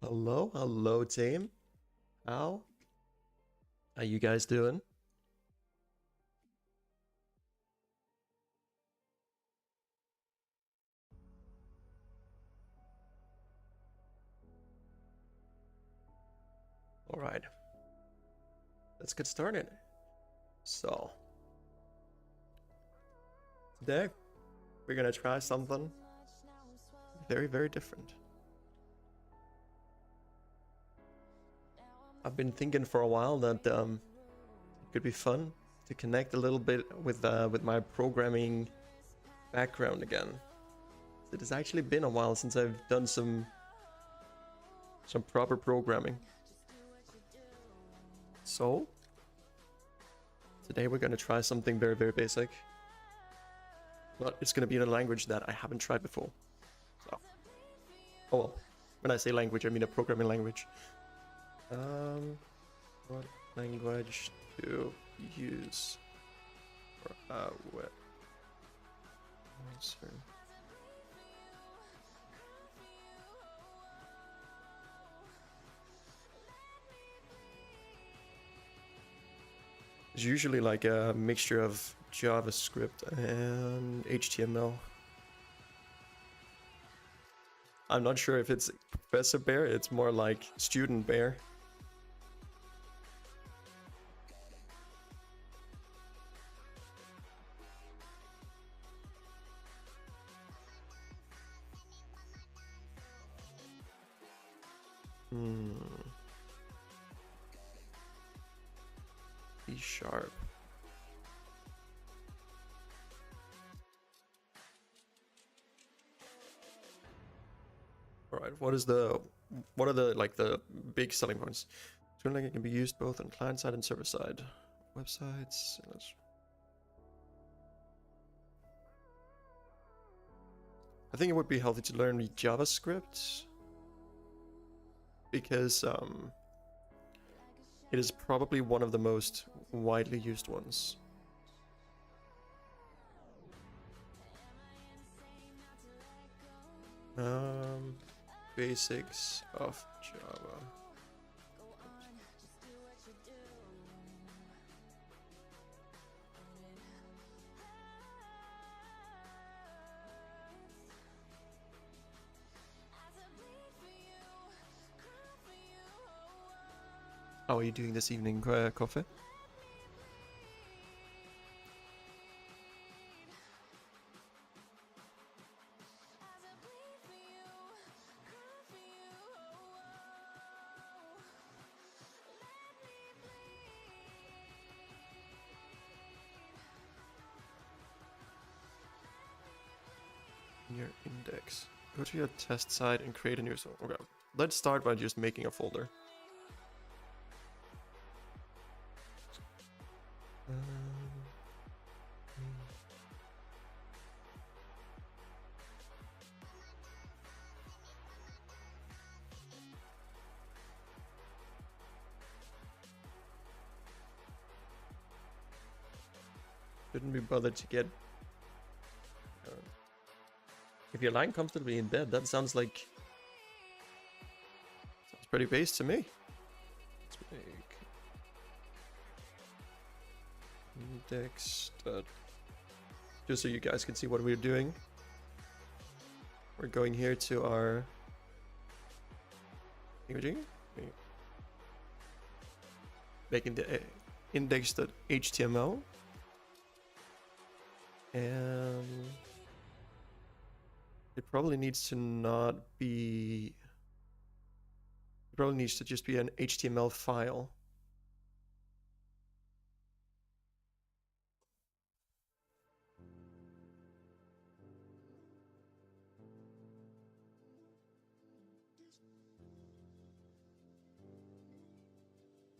Hello team. How are you guys doing? All right, let's get started. So, today we're gonna try something very different. I've been thinking for a while that it could be fun to connect a little bit with my programming background again. It has actually been a while since I've done some proper programming. So, today we're gonna try something very basic. But it's gonna be in a language that I haven't tried before. So, oh well. When I say language, I mean a programming language. What language to use for a web answer? It's usually like a mixture of JavaScript and HTML. I'm not sure if it's Professor Bear, it's more like Student Bear. C#. All right, what are the big selling points? It can be used both on client side and server side. Websites. I think it would be healthy to learn JavaScript because it is probably one of the most widely used ones. Basics of Java. How are you doing this evening, Coffee? Your index. Go to your test site and create a new zone. Okay, let's start by just making a folder. Shouldn't be bothered to get. If you're lying comfortably in bed, that sounds pretty base to me. Let's make index. Just so you guys can see what we're doing. We're going here to our imaging, making the index.html, and it probably needs to not be. It probably needs to just be an HTML file.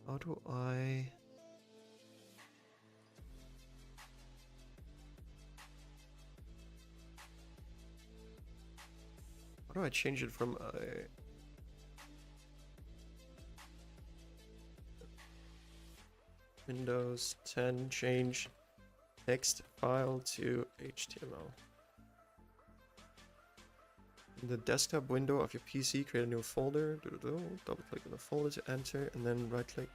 How do I... How do I change it from a... Windows 10 change text file to HTML? In the desktop window of your PC, create a new folder. Double click on the folder to enter, and then right click.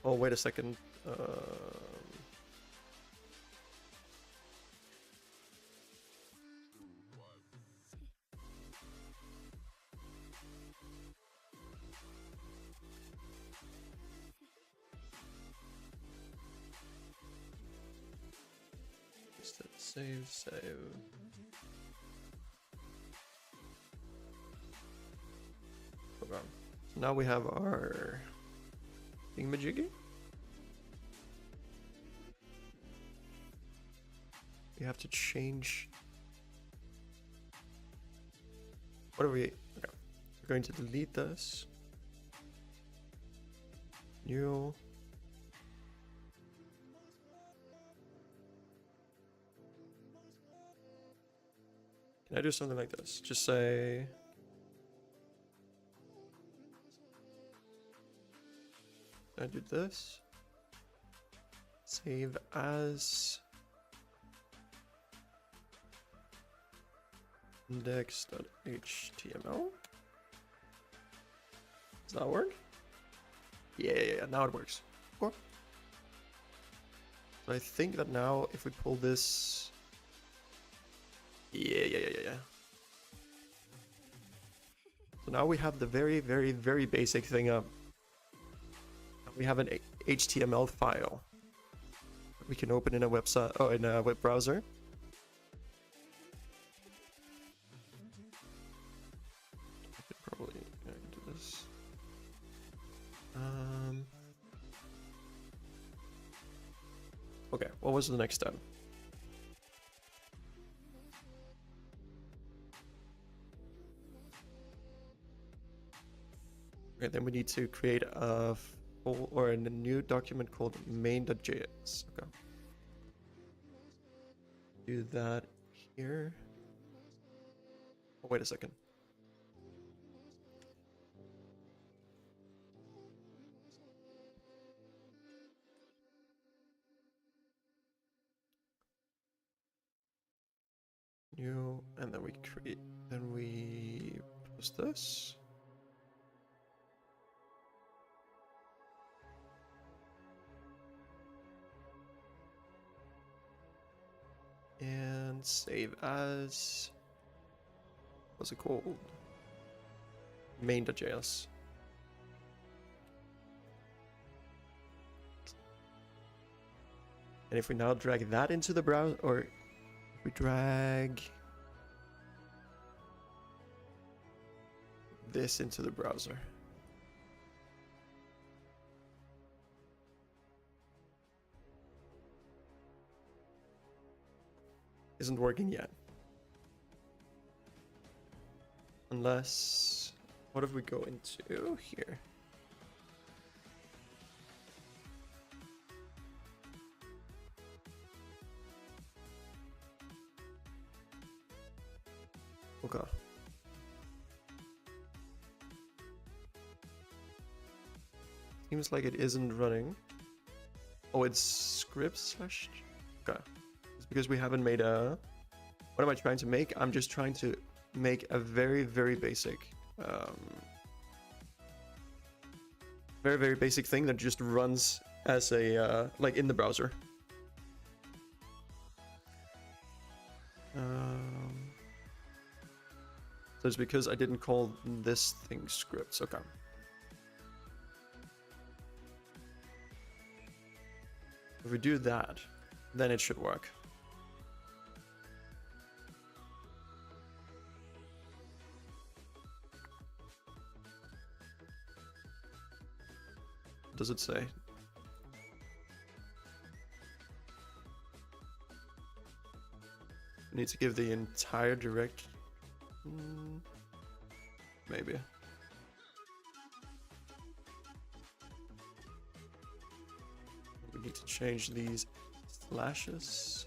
Oh, wait a second. Save. Okay. So now we have our thingamajiggy. We have to change. What are we? Okay. We're going to delete this. New. Can I do something like this? Just say. I do this. Save as. Index.html. Does that work? Yeah, now it works. Cool. So I think that now if we pull this. Yeah. So now we have the very basic thing up. We have an HTML file. We can open in a website or in a web browser. I could probably do this. Okay, what was the next step? Okay, then we need to create a full or a new document called main.js. Okay. Do that here. Oh, wait a second. New, and then we create, then we post this. And save as. What's it called? Main.js. And if we now drag that into the browser, or if we drag this into the browser. Isn't working yet. Unless, what if we go into here? Okay. Seems like it isn't running. Oh, it's script slash. Okay. It's because we haven't made a. What am I trying to make? I'm just trying to make a very basic, very basic thing that just runs as a like in the browser. So it's because I didn't call this thing scripts. Okay. If we do that, then it should work. What does it say? We need to give the entire direct. Maybe. We need to change these slashes.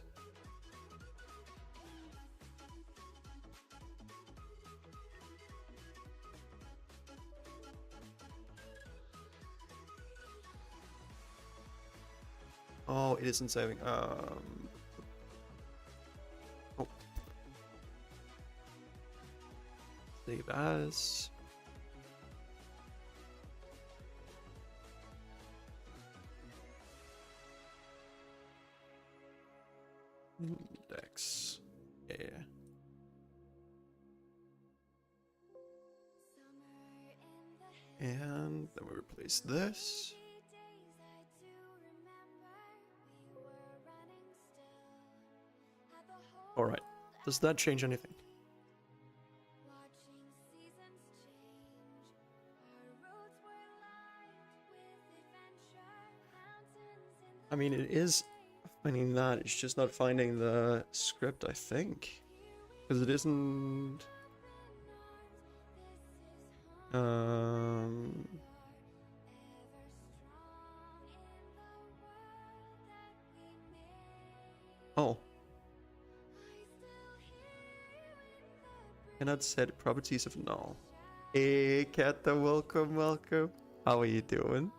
Oh, it isn't saving. Oh, Save as. Index. Yeah. And then we replace this. Alright. Does that change anything? I mean, it is finding that. It's just not finding the script, I think. Because it isn't... Oh. Cannot set properties of null. Hey, Kata, welcome, welcome. How are you doing?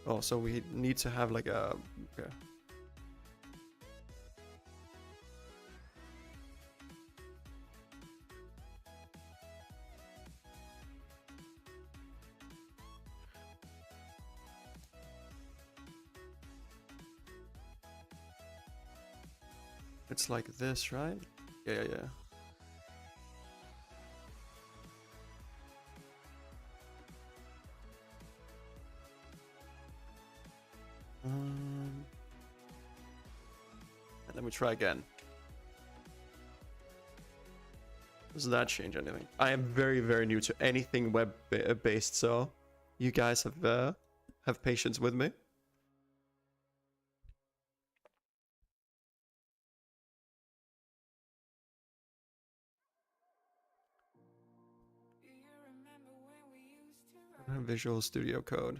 Oh, so we need to have like a... Okay. It's like this, right? Yeah, yeah. And let me try again. Does that change anything? I am very, very new to anything web-based, so you guys have patience with me. Visual Studio Code.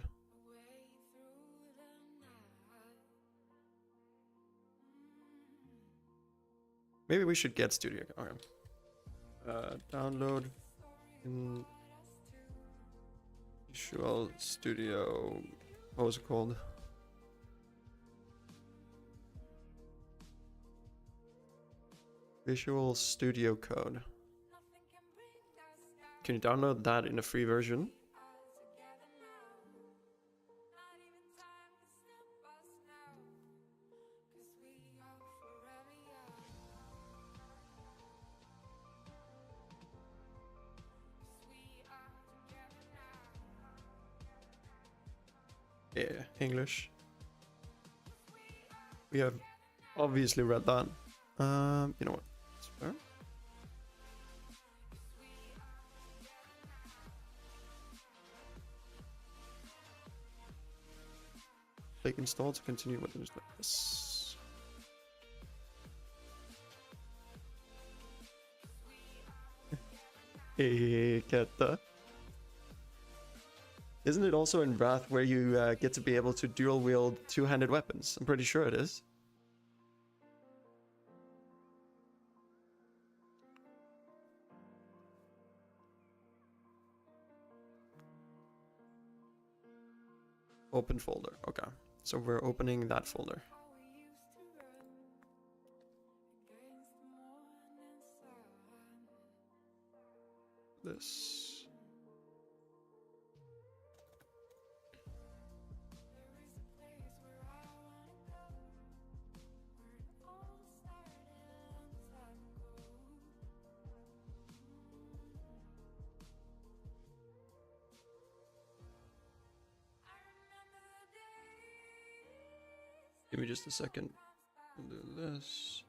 Maybe we should get Studio. Okay. Download in Visual Studio. What was it called? Visual Studio Code. Can you download that in a free version? Yeah, English. We have obviously read that. You know what? Spare? Click install to continue with this. Hey, Ketta. Isn't it also in Wrath where you get to be able to dual wield two-handed weapons? I'm pretty sure it is. Open folder. Okay. So we're opening that folder. This. Give me just a second. I'll do this.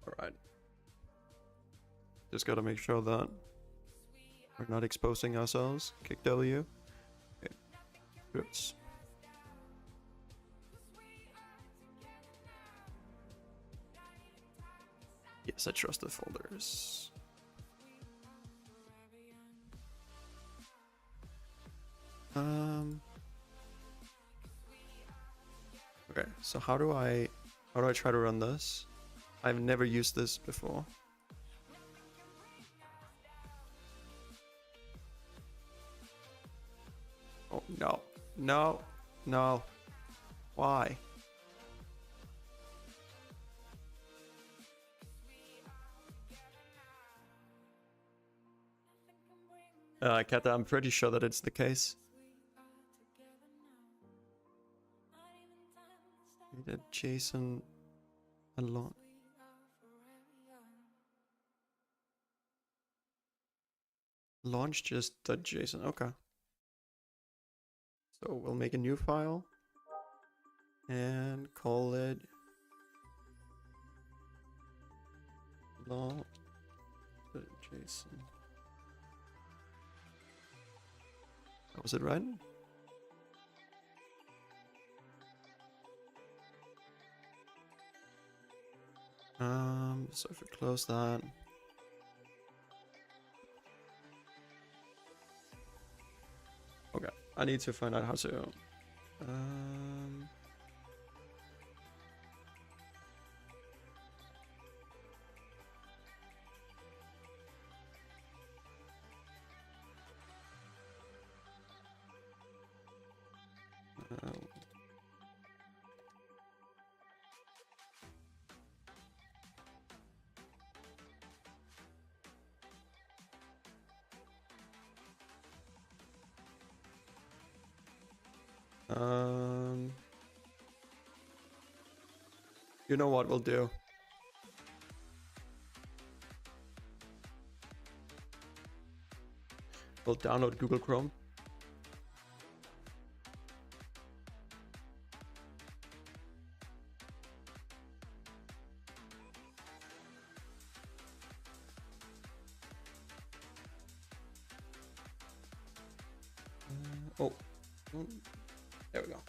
Alright. Just gotta make sure that we're not exposing ourselves. Kick W. Okay. Oops. Yeah. Set trusted folders. Okay, so how do I try to run this? I've never used this before. Oh no, no, no. Why? Kata, I'm pretty sure that it's the case. Did Jason a lot? Launch just .json. Okay. So we'll make a new file and call it launch.json. Was it right? So if we close that. Okay, I need to find out how to. You know what we'll do? We'll download Google Chrome. Oh, there we go.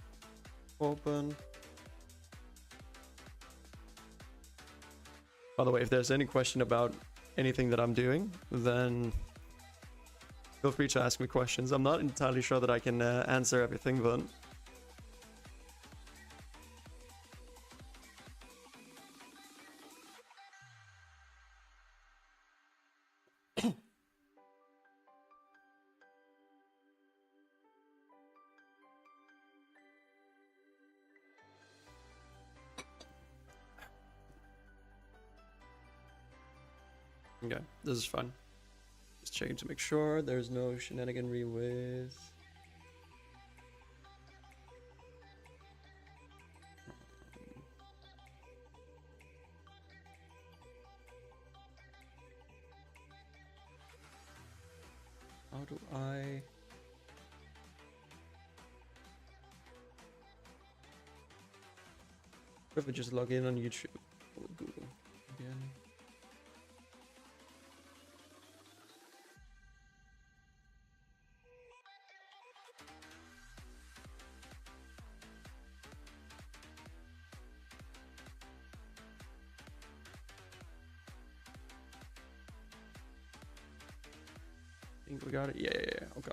Open. By the way, if there's any question about anything that I'm doing, then feel free to ask me questions. I'm not entirely sure that I can answer everything, but okay, this is fun. Just checking to make sure there's no shenaniganry with. How do I? What if I just log in on YouTube or Google again? I think we got it. Yeah. Okay.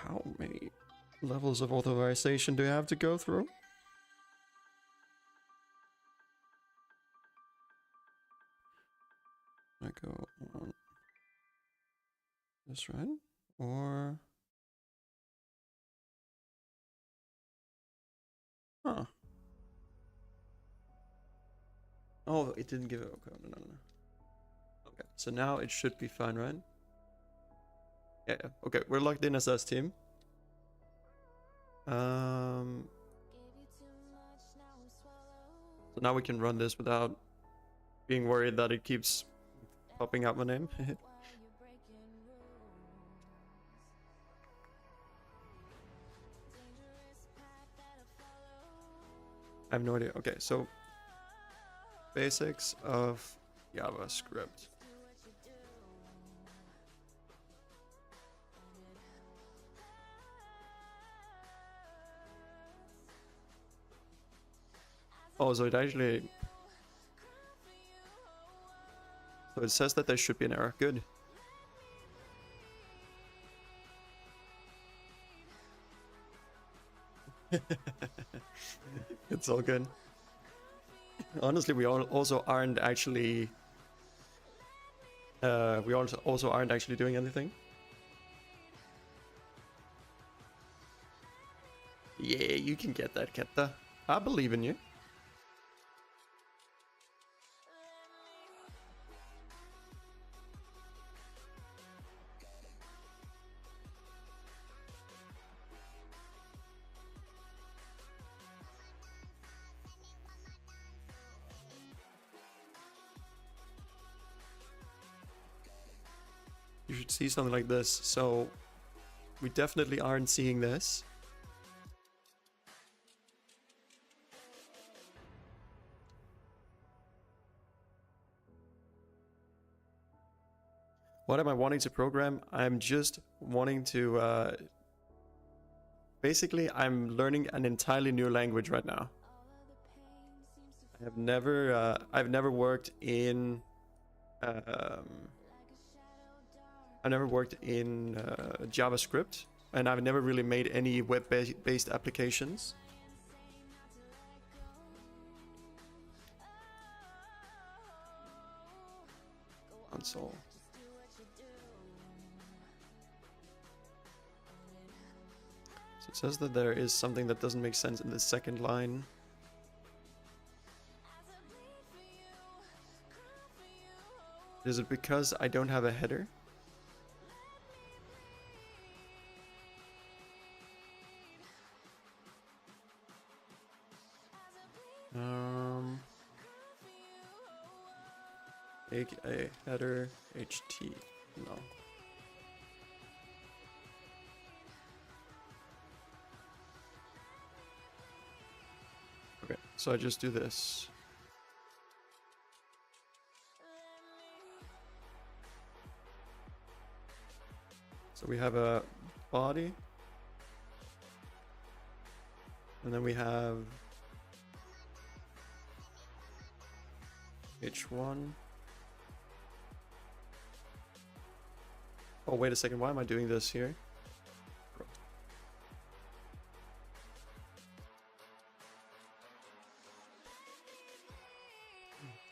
How many levels of authorization do you have to go through? I go on this, right? Or huh? Oh, it didn't give it. Okay, no. Okay, so now it should be fine, right? Yeah. Okay, we're logged in as us team. So now we can run this without being worried that it keeps popping out my name. I have no idea. Okay, so basics of JavaScript. Oh, so it actually... So it says that there should be an error. Good. It's all good. Honestly, we also aren't actually... we also aren't actually doing anything. Yeah, you can get that, Ketta. I believe in you. You should see something like this. So we definitely aren't seeing this. What am I wanting to program? I'm just wanting to... basically, I'm learning an entirely new language right now. I've never worked in... I never worked in JavaScript, and I've never really made any web-based applications. Console. So it says that there is something that doesn't make sense in the second line. Is it because I don't have a header? Make a header HT. No. Okay, so I just do this. So we have a body. And then we have H1. Oh, wait a second. Why am I doing this here?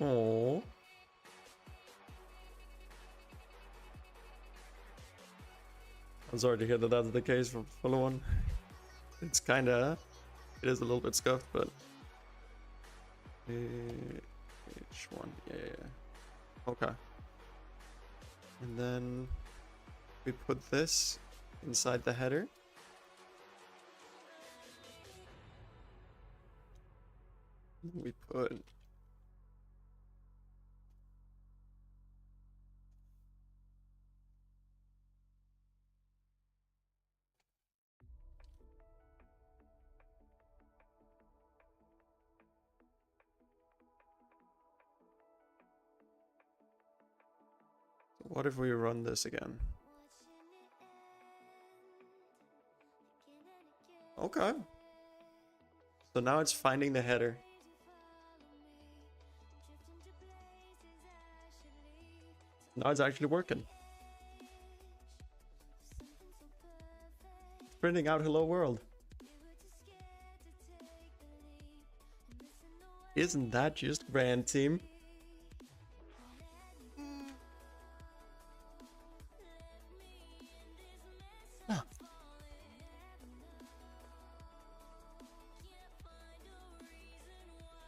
Oh. I'm sorry to hear that that's the case for Follow One. It's kinda... It is a little bit scuffed, but... H1, yeah. Okay. And then... we put this inside the header. We put... What if we run this again? Okay. So now it's finding the header. Now it's actually working. It's printing out hello world. Isn't that just grand, team? Ah.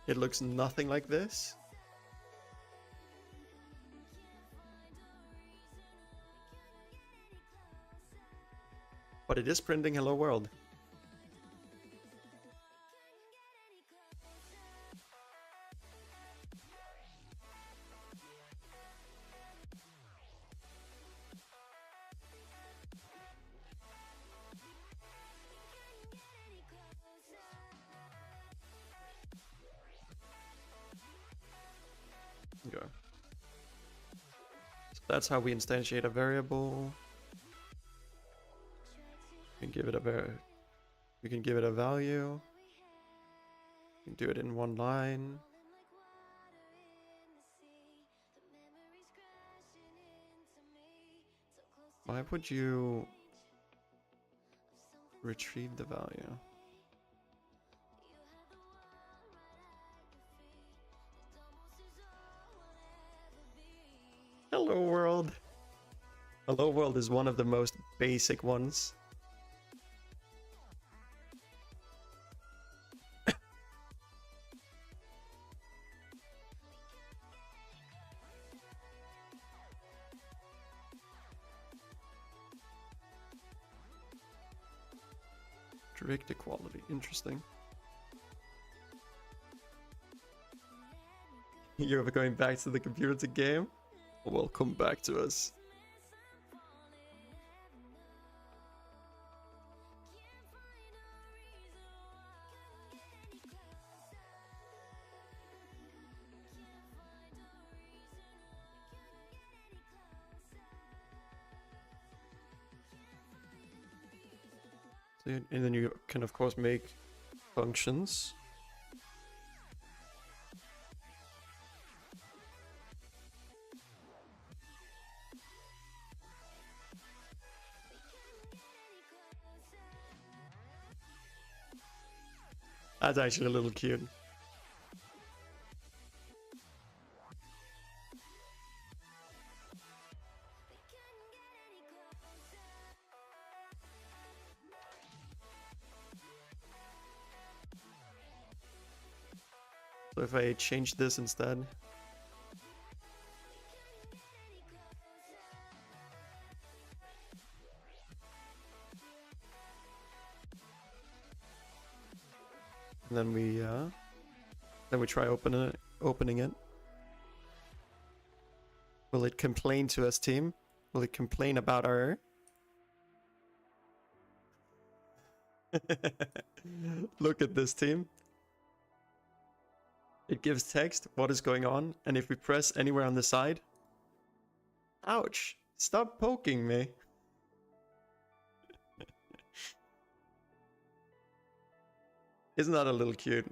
It looks nothing like this. But it is printing hello world. Okay. So that's how we instantiate a variable. We can give it a we can give it a value. We can do it in one line. Why would you retrieve the value? Hello world. Hello world is one of the most basic ones. Strict equality, interesting. You're going back to the computer to game? Well, come back to us. And then you can of course make functions. That's actually a little cute. So if I change this instead. And then we try opening it. Will it complain to us, team? Will it complain about our... Look at this, team. It gives text, what is going on, and if we press anywhere on the side... Ouch! Stop poking me! Isn't that a little cute?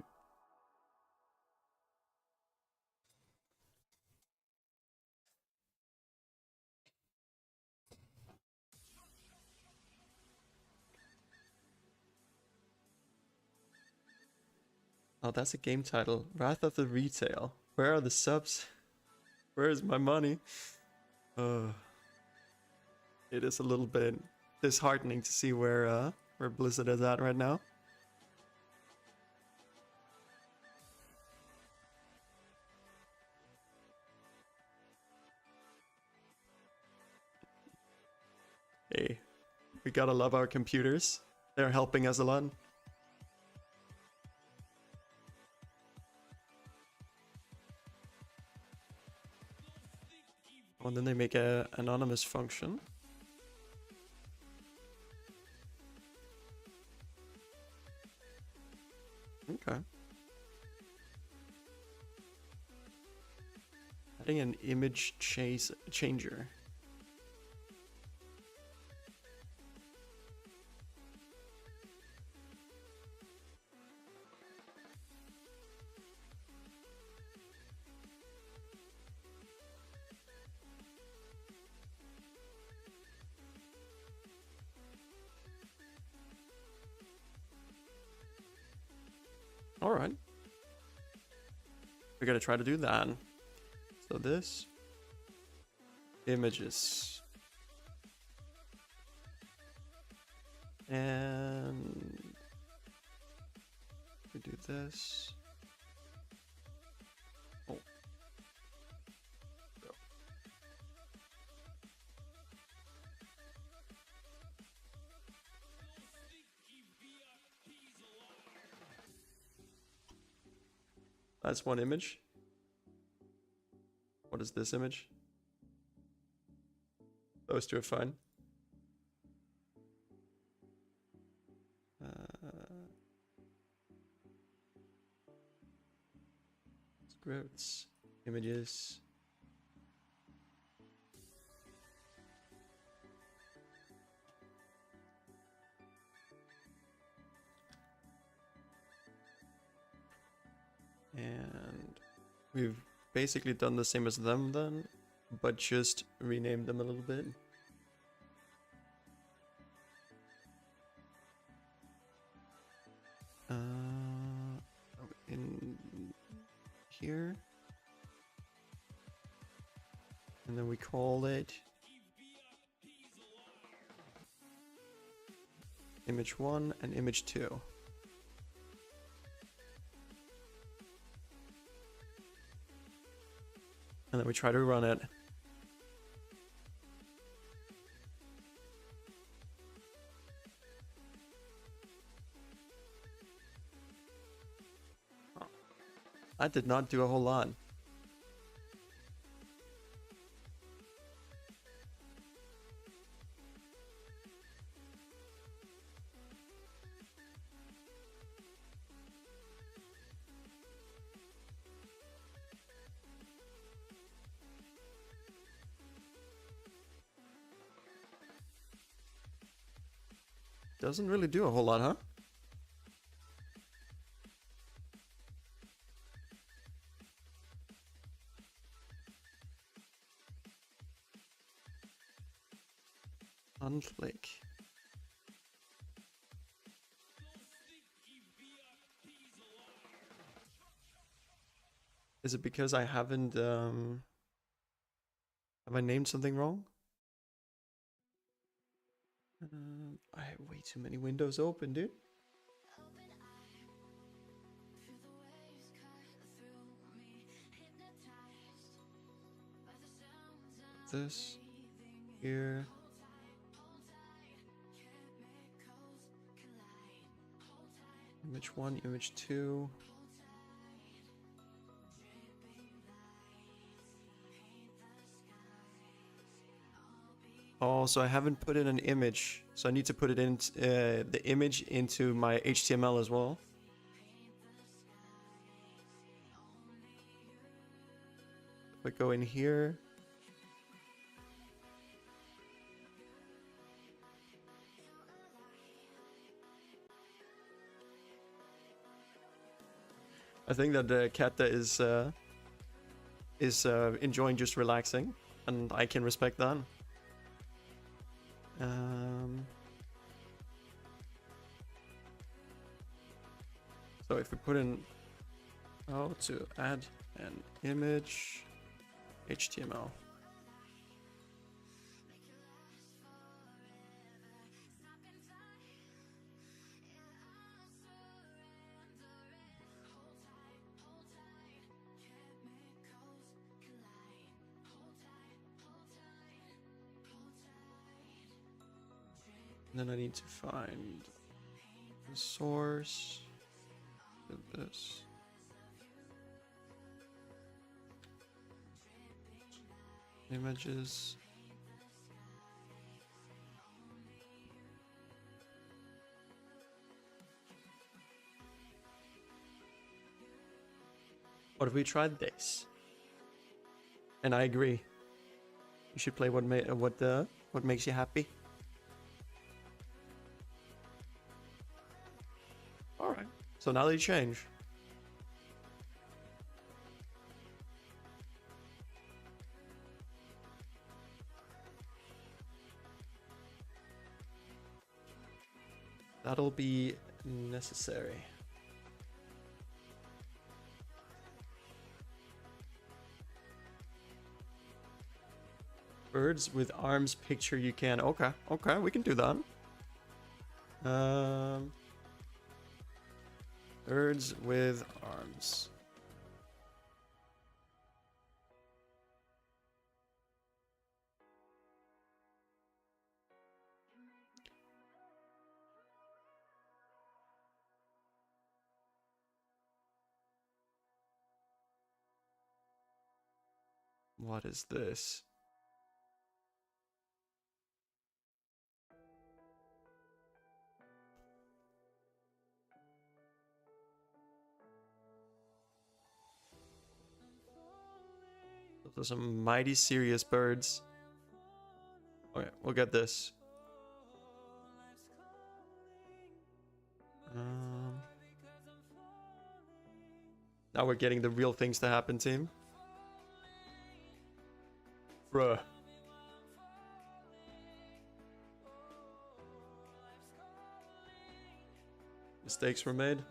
Oh, that's a game title. Wrath of the Retail. Where are the subs? Where is my money? It is a little bit disheartening to see where Blizzard is at right now. Hey, we gotta love our computers. They're helping us a lot. Oh, and then they make a anonymous function. Okay. Adding an image changer. All right. We're gonna try to do that. So this images and we do this. Oh. Go. That's one image. What is this image? Those two are fine. Scripts, images. And we've basically done the same as them then, but just renamed them a little bit. In here. And then we call it image 1 and image 2. And then we try to run it. I did not do a whole lot. Doesn't really do a whole lot, huh? Unclick. Is it because I haven't, have I named something wrong? I have way too many windows open, dude. This here. Image 1, image 2. Oh, so I haven't put in an image, so I need to put it in the image into my HTML as well. We go in here. I think that Katta is enjoying just relaxing, and I can respect that. So if we put in to add an image HTML. Then I need to find the source of this. Images. What if we tried this? And I agree. You should play what makes you happy. Alright, so now they change. That'll be necessary. Birds with arms picture you can. Okay, okay, we can do that. Birds with arms. What is this? Those are some mighty serious birds. Okay, we'll get this. Now we're getting the real things to happen, team. Bruh. Mistakes were made.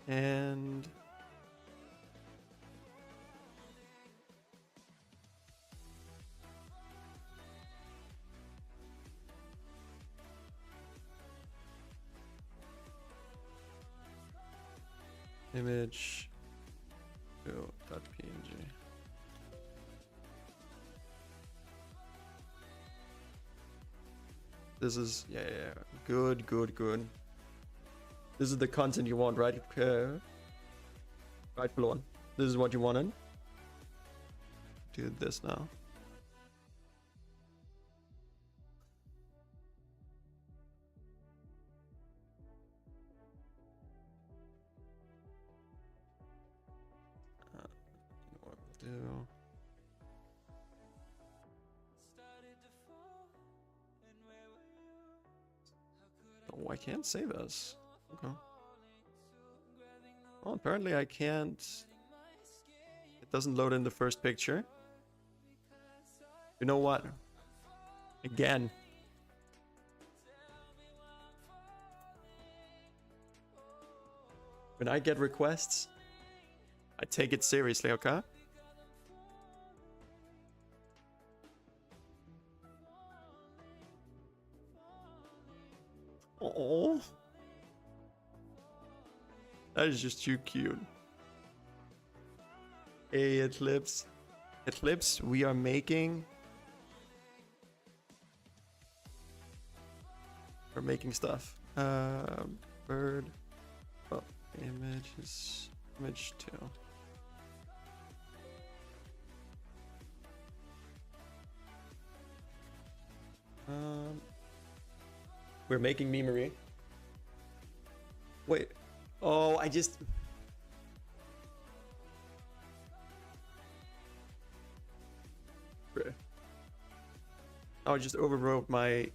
And image .png. This is yeah, good. This is the content you want, right? Right, Blon. This is what you wanted. Do this now. What we'll do. Oh, I can't save this. Okay. Well, apparently I can't. It doesn't load in the first picture. You know what? Again. When I get requests, I take it seriously, okay? Oh, that is just too cute. Hey, Eclipse. Eclipse, we are making... We're making stuff. Bird. Oh, images. Image 2. We're making memery. Wait. Oh, I just... Oh, I just overwrote my...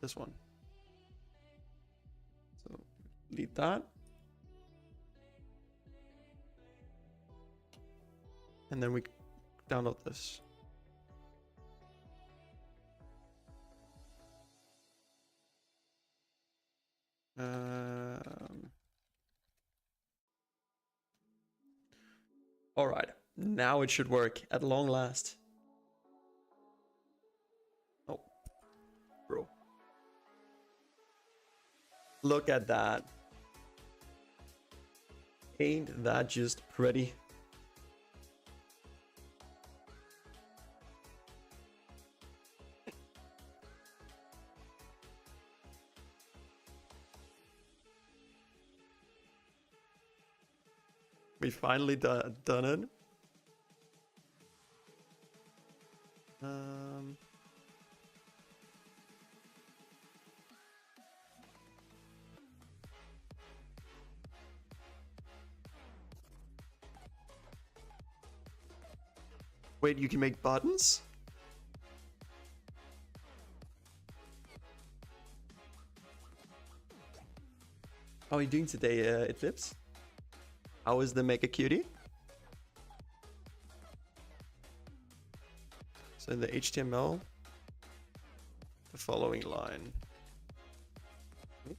This one. So, delete that. And then we download this. All right, now it should work at long last. Oh, bro. Look at that. Ain't that just pretty? We finally done it. Wait, you can make buttons? How are you doing today, Eclipse? How is the Mega Cutie? So in the HTML, the following line.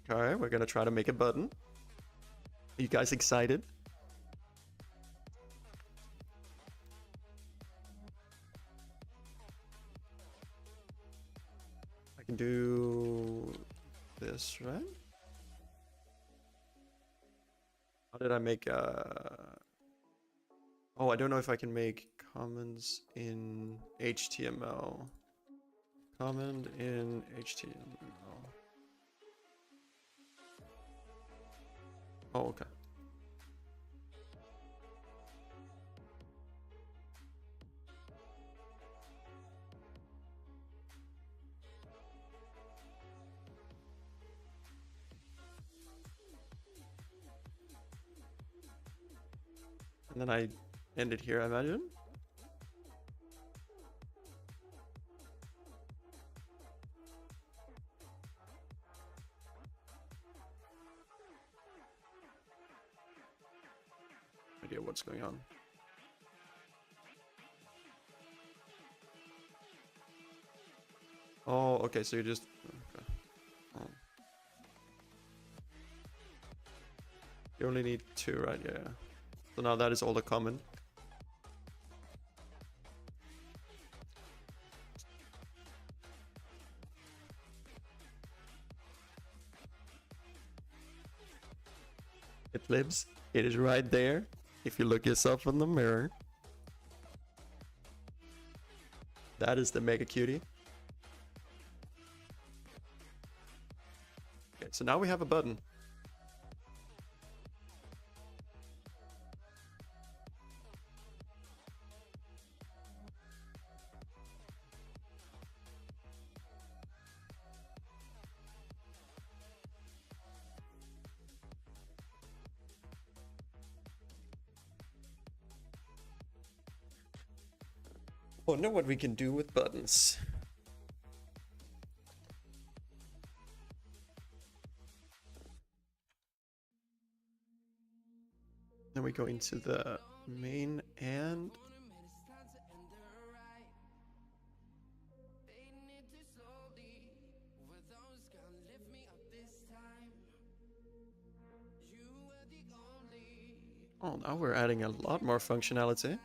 Okay, we're gonna try to make a button. Are you guys excited? I can do this, right? How did I make Oh, I don't know if I can make comments in HTML. Comment in HTML. Oh, okay. And then I end it here, I imagine. No idea what's going on. Oh, okay, so you just... Okay. Oh. You only need 2, right? Yeah. So now that is all the common. It lives. It is right there. If you look yourself in the mirror. That is the Mega Cutie. Okay, so now we have a button. Wonder what we can do with buttons. Then we go into the main and oh, now we're adding a lot more functionality.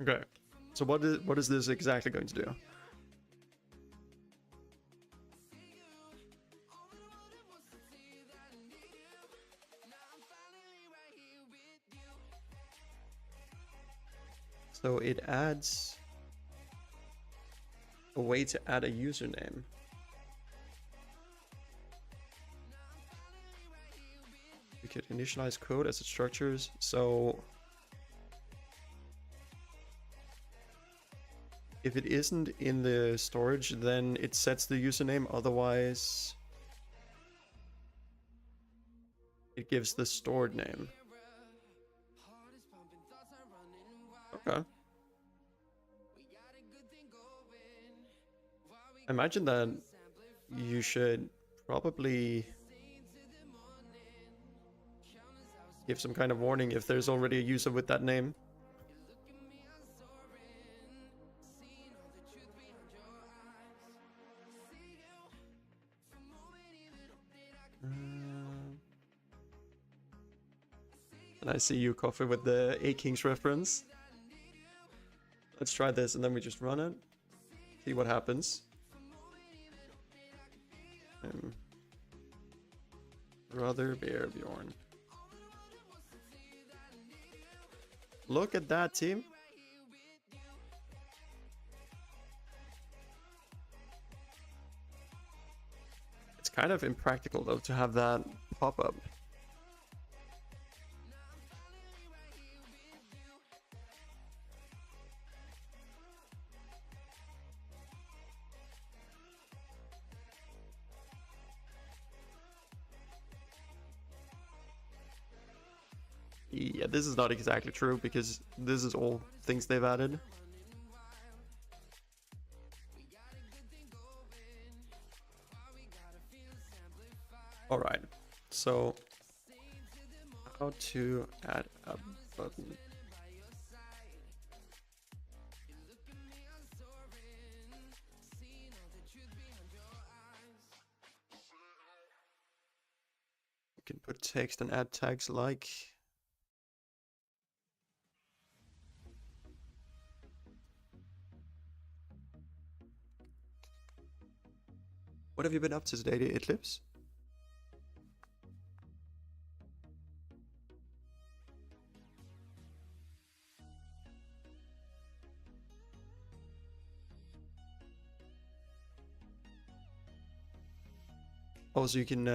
Okay, so what is this exactly going to do? So it adds a way to add a username. We could initialize code as it structures. So if it isn't in the storage, then it sets the username. Otherwise, it gives the stored name. Okay. Imagine that you should probably give some kind of warning if there's already a user with that name. And I see you, Coffee, with the A Kings reference. Let's try this and then we just run it. See what happens. Brother Bear Bjorn. Look at that, team. It's kind of impractical though to have that pop up. Yeah, this is not exactly true because this is all things they've added. Alright, so how to add a button. You can put text and add tags like what have you been up to today, Eclipse? Also, you can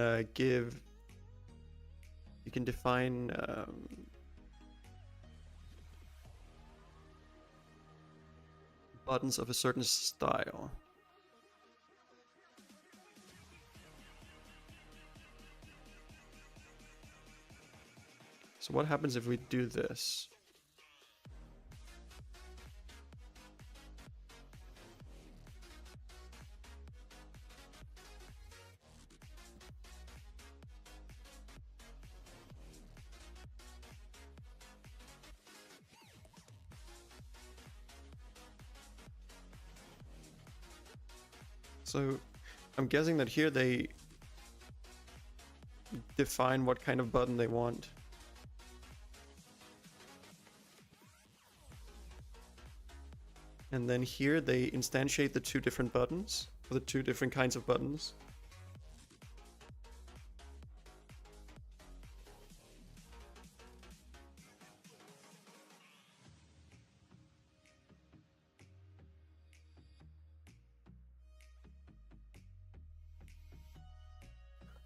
you can define buttons of a certain style. So what happens if we do this? So I'm guessing that here they define what kind of button they want. And then here they instantiate the two different buttons, or the two different kinds of buttons.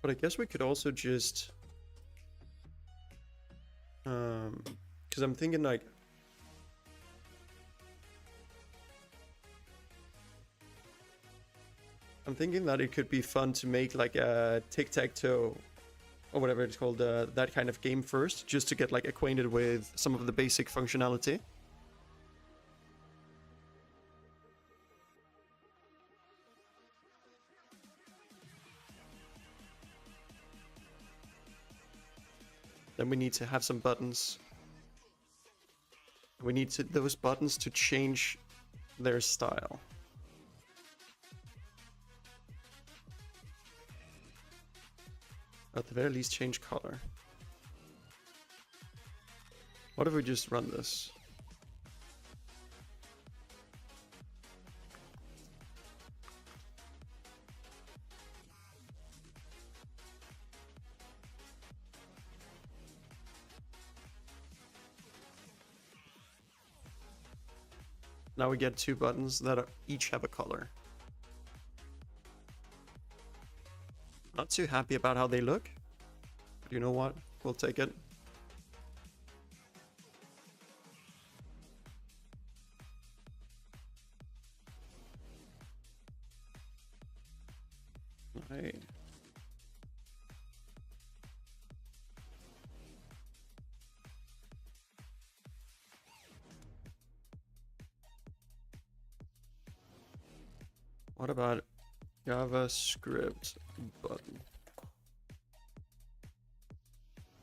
But I guess we could also just, because I'm thinking like, I'm thinking that it could be fun to make like a tic-tac-toe or whatever it's called, that kind of game first, just to get like acquainted with some of the basic functionality. Then we need to have some buttons. We need those buttons to change their style. At the very least, change color. What if we just run this? Now we get two buttons that each have a color. Not too happy about how they look, but you know what? We'll take it. Right. What about JavaScript button?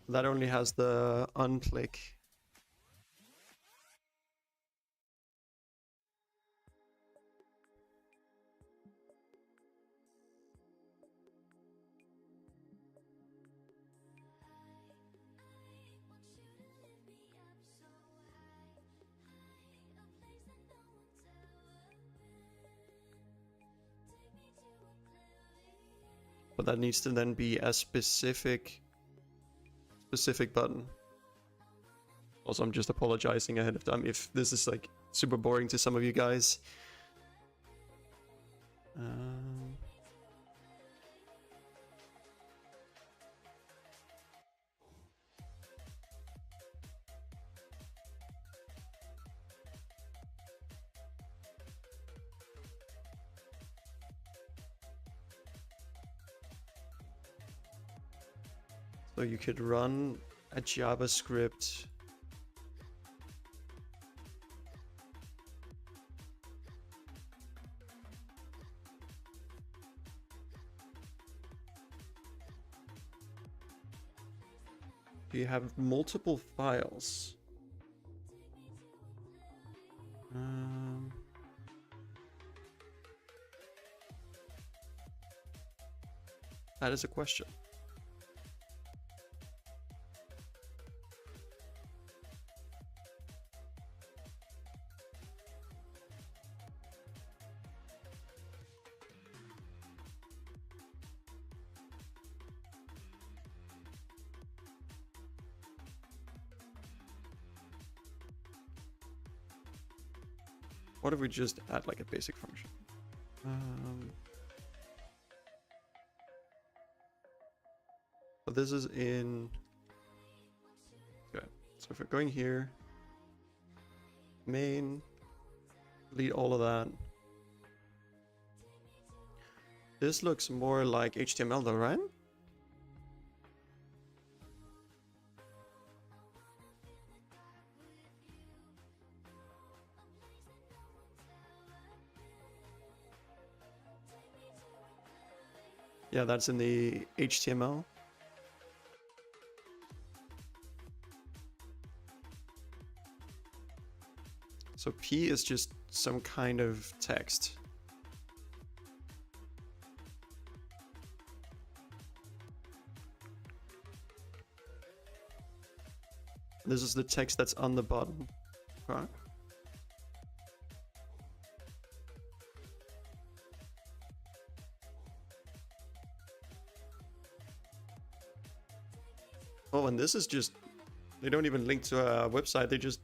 That only has the unclick. But that needs to then be a specific button. Also, I'm just apologizing ahead of time if this is like super boring to some of you guys. So you could run a JavaScript you have multiple files. That is a question. What if we just add like a basic function? But this is in... Okay, so if we're going here, main, delete all of that. This looks more like HTML though, right? Yeah, that's in the HTML. So P is just some kind of text. This is the text that's on the bottom. Okay. Oh, and this is just, they don't even link to a website, they just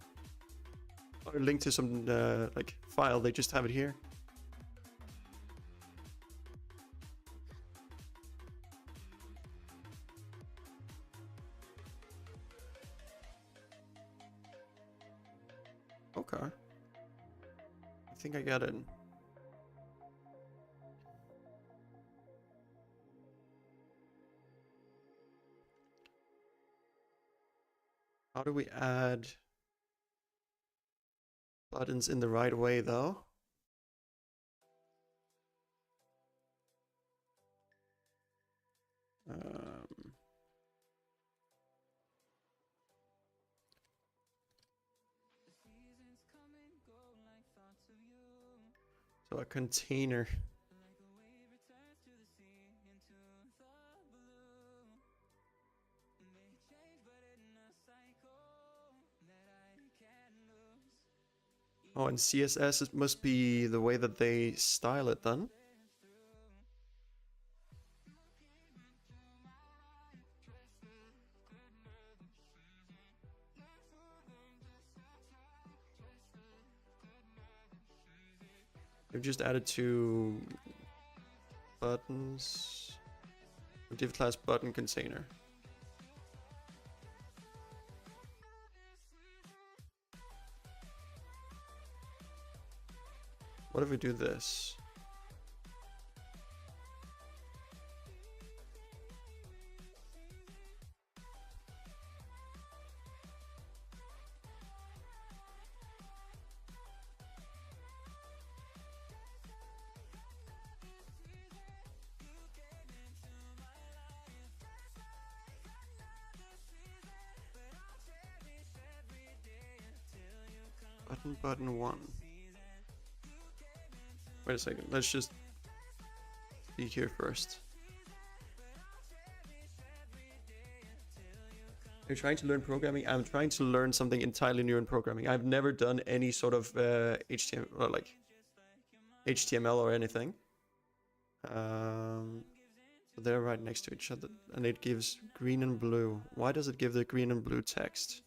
or link to some like file, they just have it here. Okay. I think I got it. How do we add buttons in the right way though? So a container. Oh, and CSS, it must be the way that they style it then. We've just added two buttons. Div class button container. What if we do this? Button one. Wait a second, let's just be here first. You're trying to learn programming? I'm trying to learn something entirely new in programming. I've never done any sort of HTML or like HTML or anything. They're right next to each other, and it gives green and blue. Why does it give the green and blue text?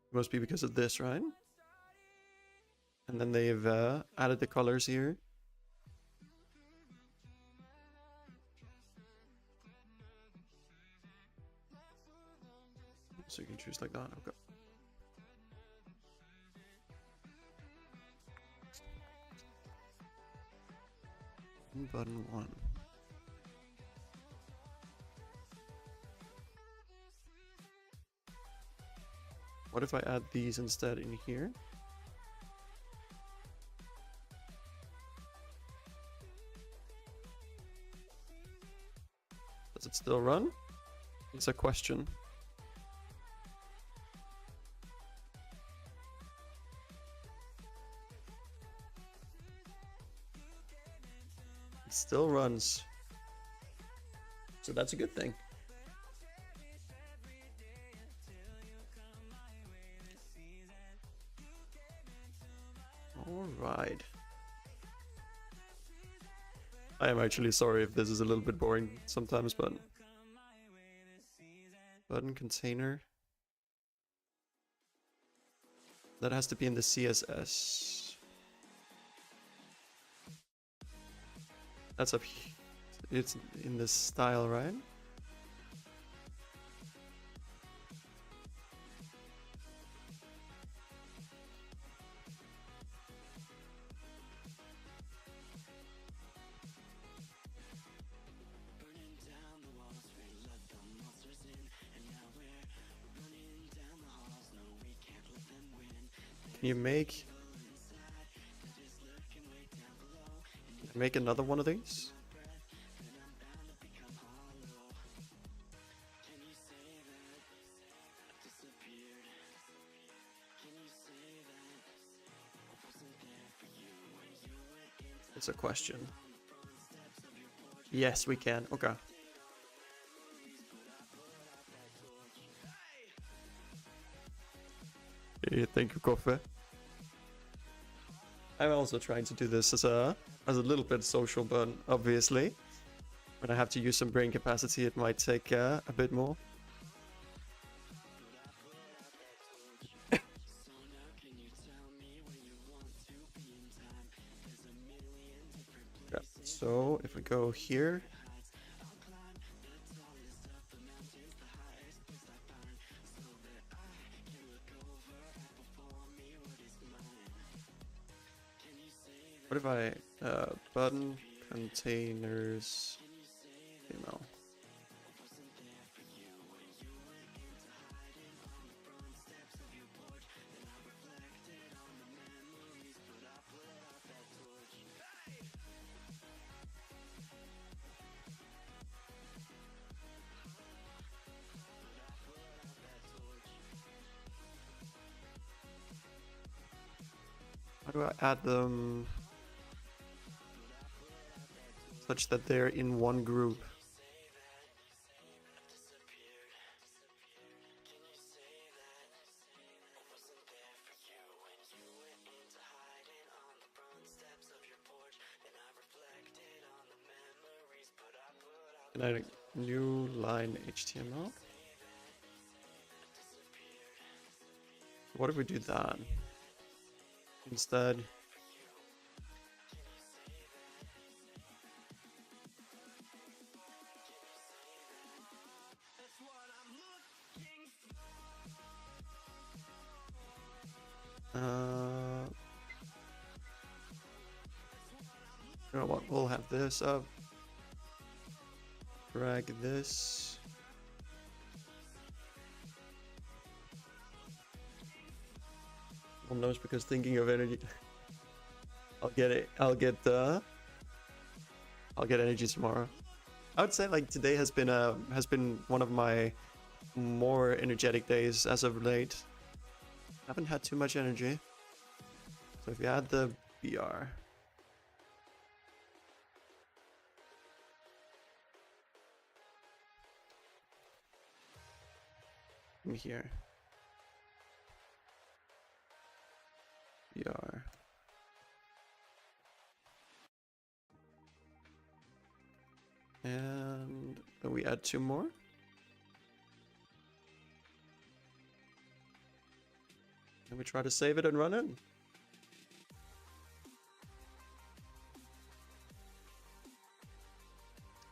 It must be because of this, right? And then they've added the colors here. So you can choose like that. Okay. Button one. What if I add these instead in here? Does it still run? It's a question. It still runs. So that's a good thing. Alright. I am actually sorry if this is a little bit boring sometimes, but... Button container. That has to be in the CSS. That's up. It's in this style, right? Can you make another one of these? It's a question. Yes, we can. Okay. Thank you, Coffee. I'm also trying to do this as a little bit social, but obviously, when I have to use some brain capacity, it might take a bit more. Yeah. So if we go here. What if I button containers email? How do I add them such that they're in one group? Can I new line HTML? What if we do that instead? You know what? We'll have this up. Drag this. Well, knows because thinking of energy. I'll get it. I'll get energy tomorrow. I would say like today has been one of my more energetic days as of late. Haven't had too much energy. So if you add the BR. In here. BR. And then we add 2 more. And we try to save it and run it.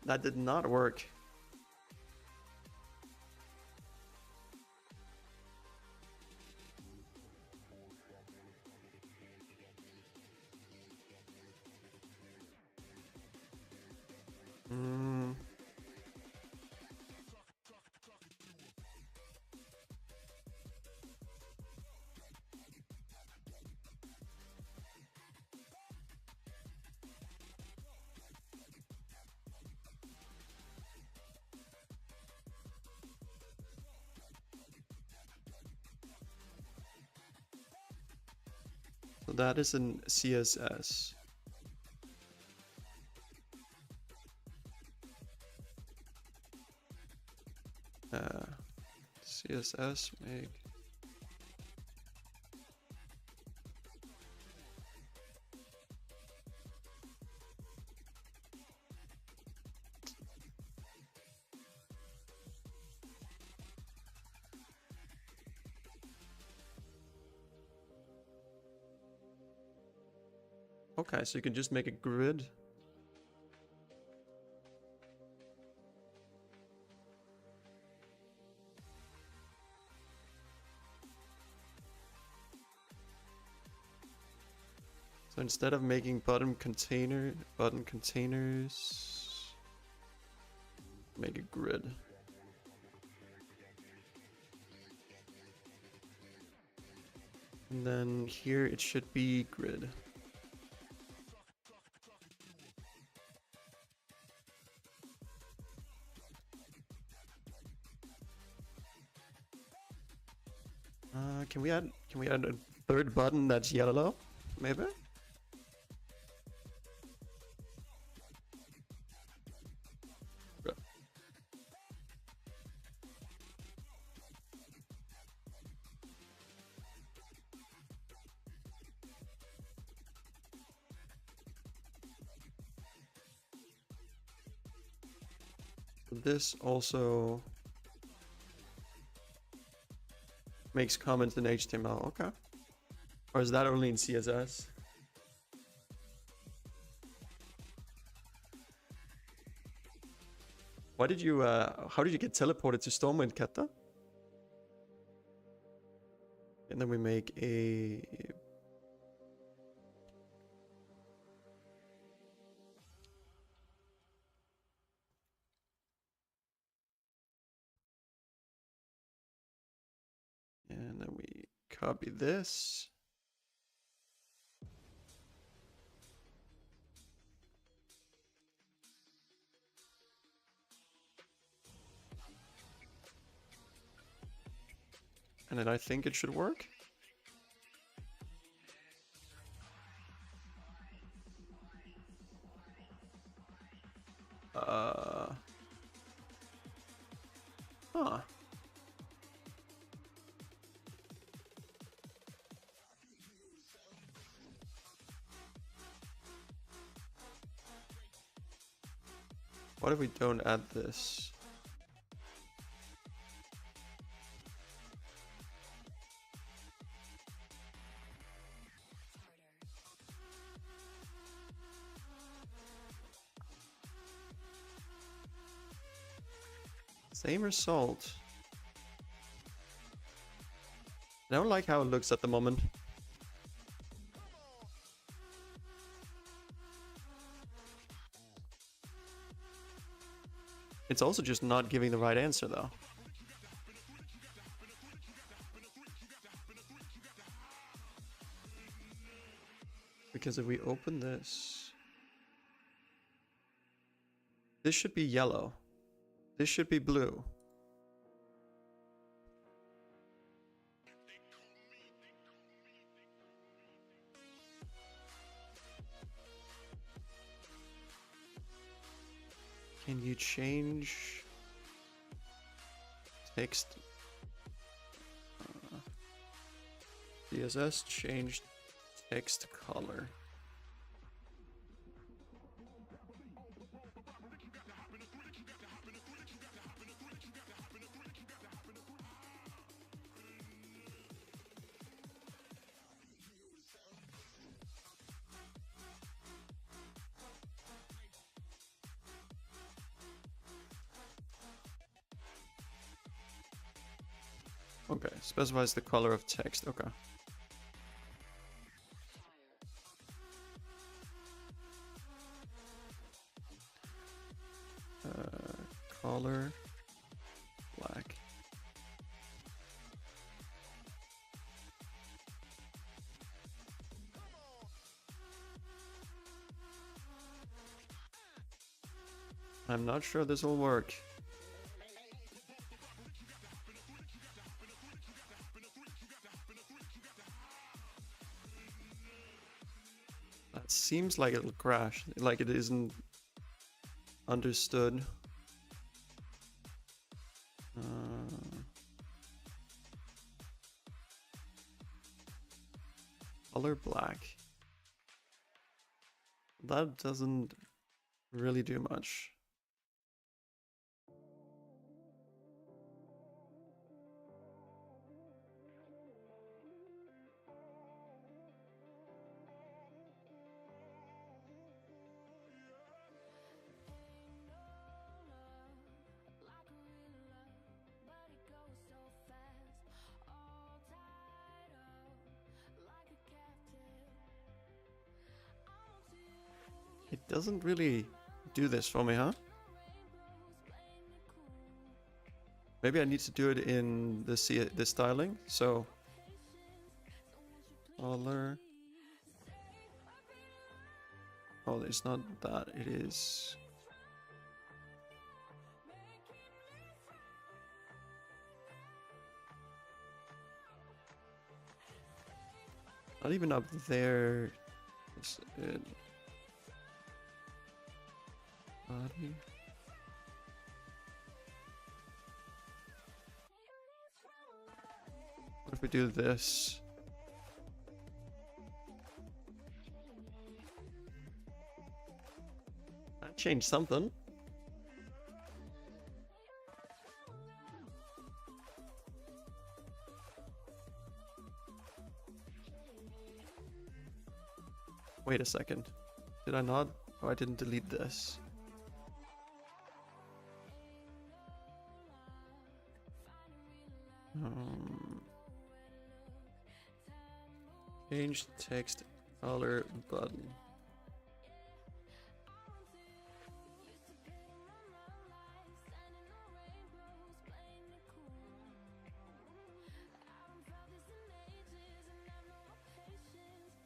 That did not work. So that is in CSS. CSS make. Okay, so you can just make a grid. So instead of making button containers, make a grid. And then here it should be grid. Can we add a third button that's yellow? Maybe? This also makes comments in HTML, okay. Or is that only in CSS? Why did you, how did you get teleported to Stormwind, Ketta? And then we make a... And then we copy this. And then I think it should work. Huh. What if we don't add this? Same result. I don't like how it looks at the moment. It's also just not giving the right answer though. Because if we open this, this should be yellow. This should be blue. Can you change text? CSS change text color. Okay, specifies the color of text. Okay. Color black. I'm not sure this will work. That seems like it'll crash, like it isn't understood. Color black. That doesn't really do much. doesn't really do this for me, huh? Maybe I need to do it in the styling. So color. Oh, it's not that. It is. Not even up there. Is it? Body. What if we do this? That changed something. Wait a second. Did I not? Oh, I didn't delete this. Change text color button.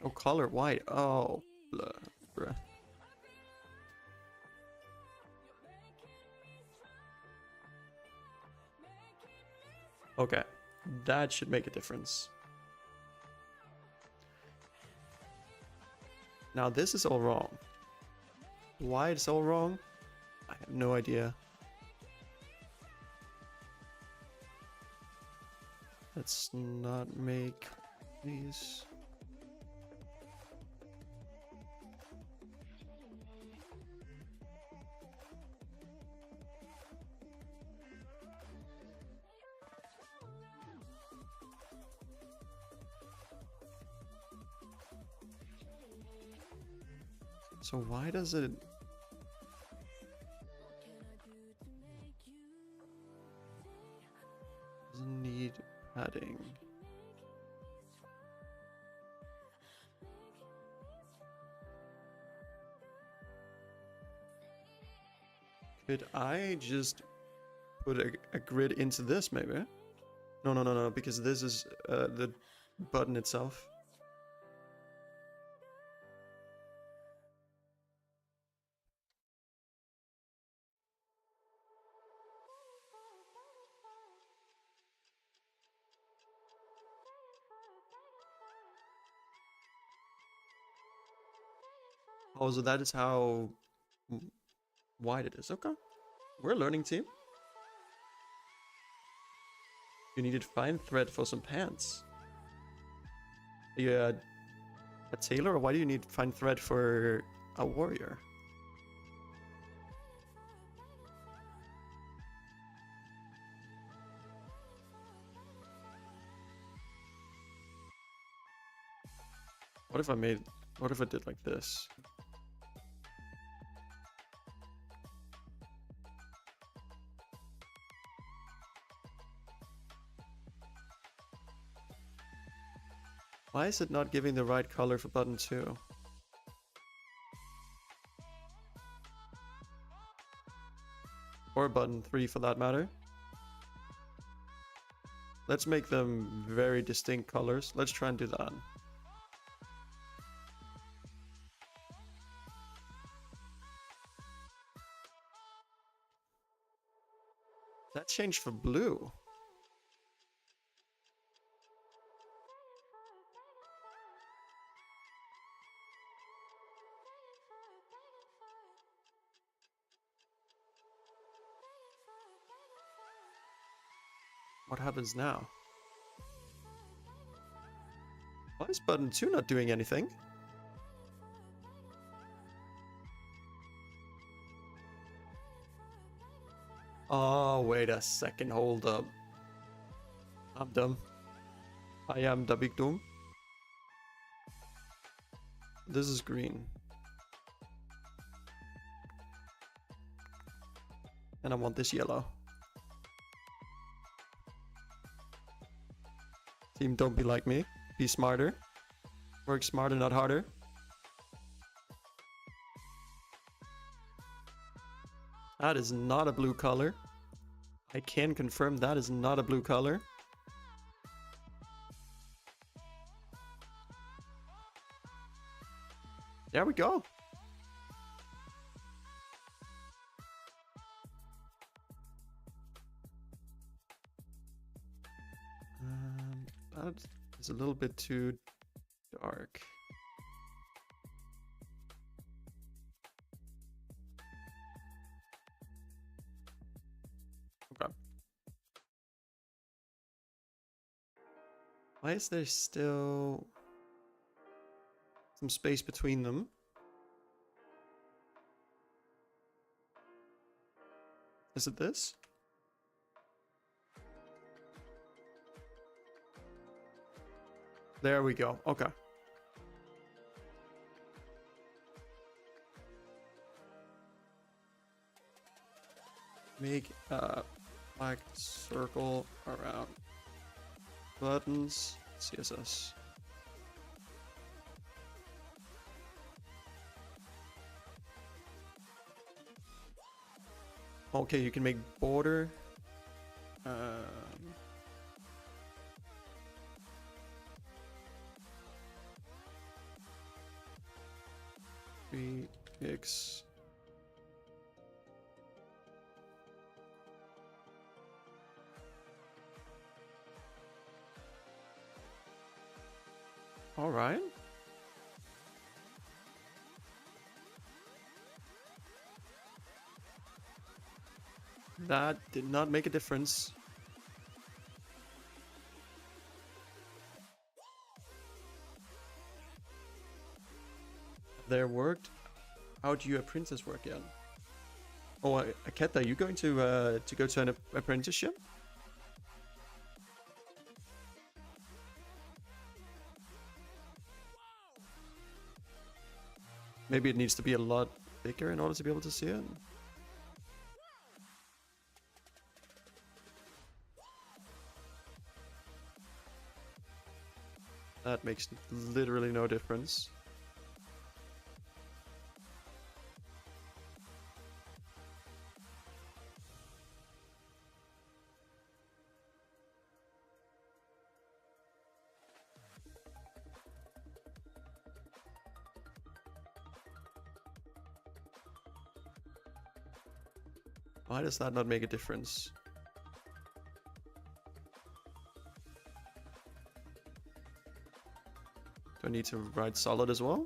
Oh, color white. Oh, bruh. Okay, that should make a difference. Now this is all wrong. Why it's all wrong? I have no idea. Let's not make these. So why does it... Doesn't need padding. Could I just put a grid into this maybe? No, because this is the button itself. Oh, so that is how wide it is. Okay. We're a learning team. You needed fine thread for some pants. Are you a tailor, or why do you need fine thread for a warrior? What if I did like this? Why is it not giving the right color for button 2? Or button 3 for that matter. Let's make them very distinct colors. Let's try and do that. That changed for blue. What happens now? Why is button 2 not doing anything? Oh, wait a second, hold up. I'm dumb. I am the big dumb. This is green. And I want this yellow. Team, don't be like me. Be smarter. Work smarter, not harder. That is not a blue color. I can confirm that is not a blue color. There we go. That is a little bit too dark. Okay. Why is there still some space between them? Is it this? There we go. Okay. Make a black circle around buttons, CSS. Okay, you can make border. 3x. All right. That did not make a difference. There worked. How do your apprentice work again? Oh, Aketa, are you going to go to an apprenticeship? Maybe it needs to be a lot bigger in order to be able to see it. That makes literally no difference. Why does that not make a difference? Do I need to write solid as well?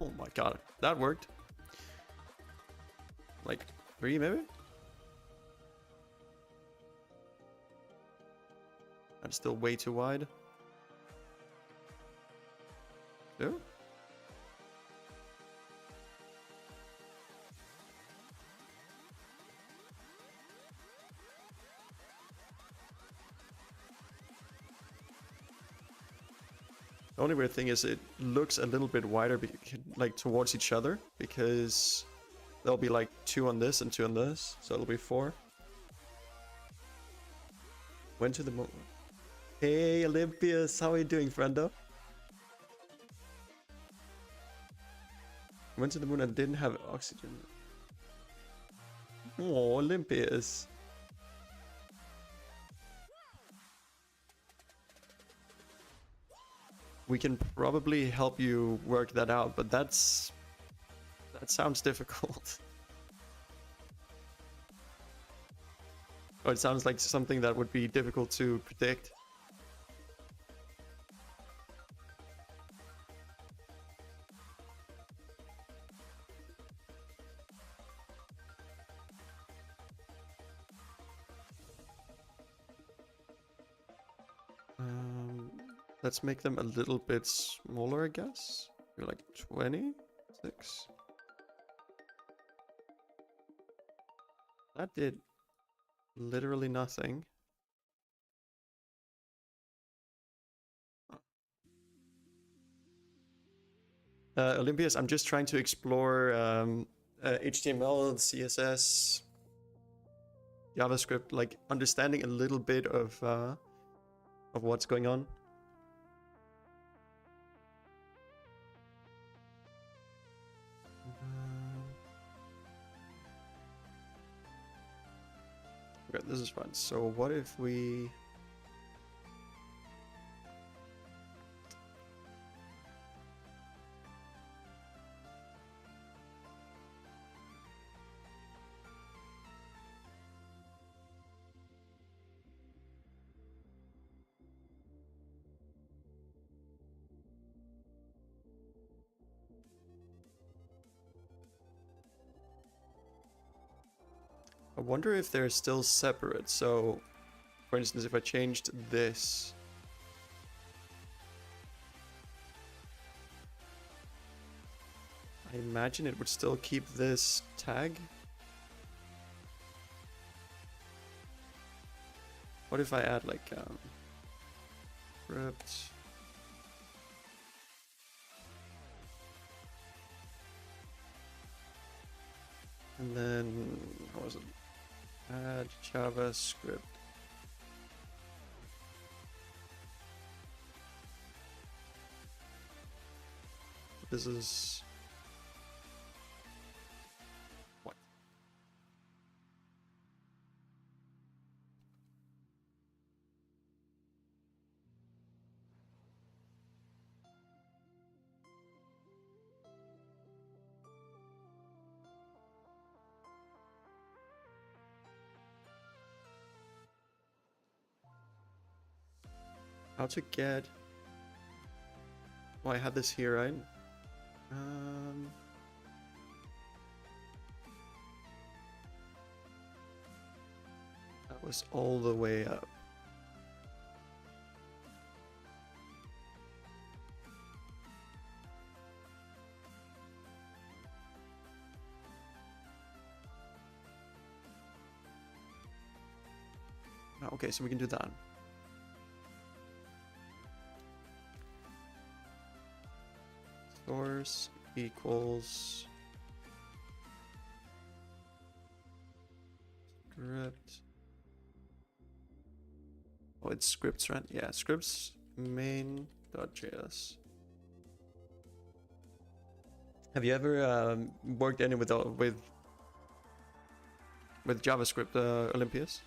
Oh my god, that worked. Like 3 maybe? I'm still way too wide. 2? The only weird thing is it looks a little bit wider, like towards each other, because there'll be like 2 on this and 2 on this, so it'll be 4. Went to the moon. Hey Olympius, how are you doing, friendo? Went to the moon and didn't have oxygen. Oh, Olympius. We can probably help you work that out, but that sounds difficult. Or it sounds like something that would be difficult to predict. Let's make them a little bit smaller, I guess. You're like 26. That did literally nothing. Olympias, I'm just trying to explore HTML, CSS, JavaScript, like understanding a little bit of what's going on. Okay, this is fun. So what if we... I wonder if they're still separate. So, for instance, if I changed this... I imagine it would still keep this tag. What if I add like script? And then, how was it? Add JavaScript. This is... what? How to get... Oh, I had this here, right? That was all the way up. Okay, so we can do that. Source equals script. Oh, it's scripts, right? Yeah, scripts main.js. Have you ever worked any with JavaScript, Olympias?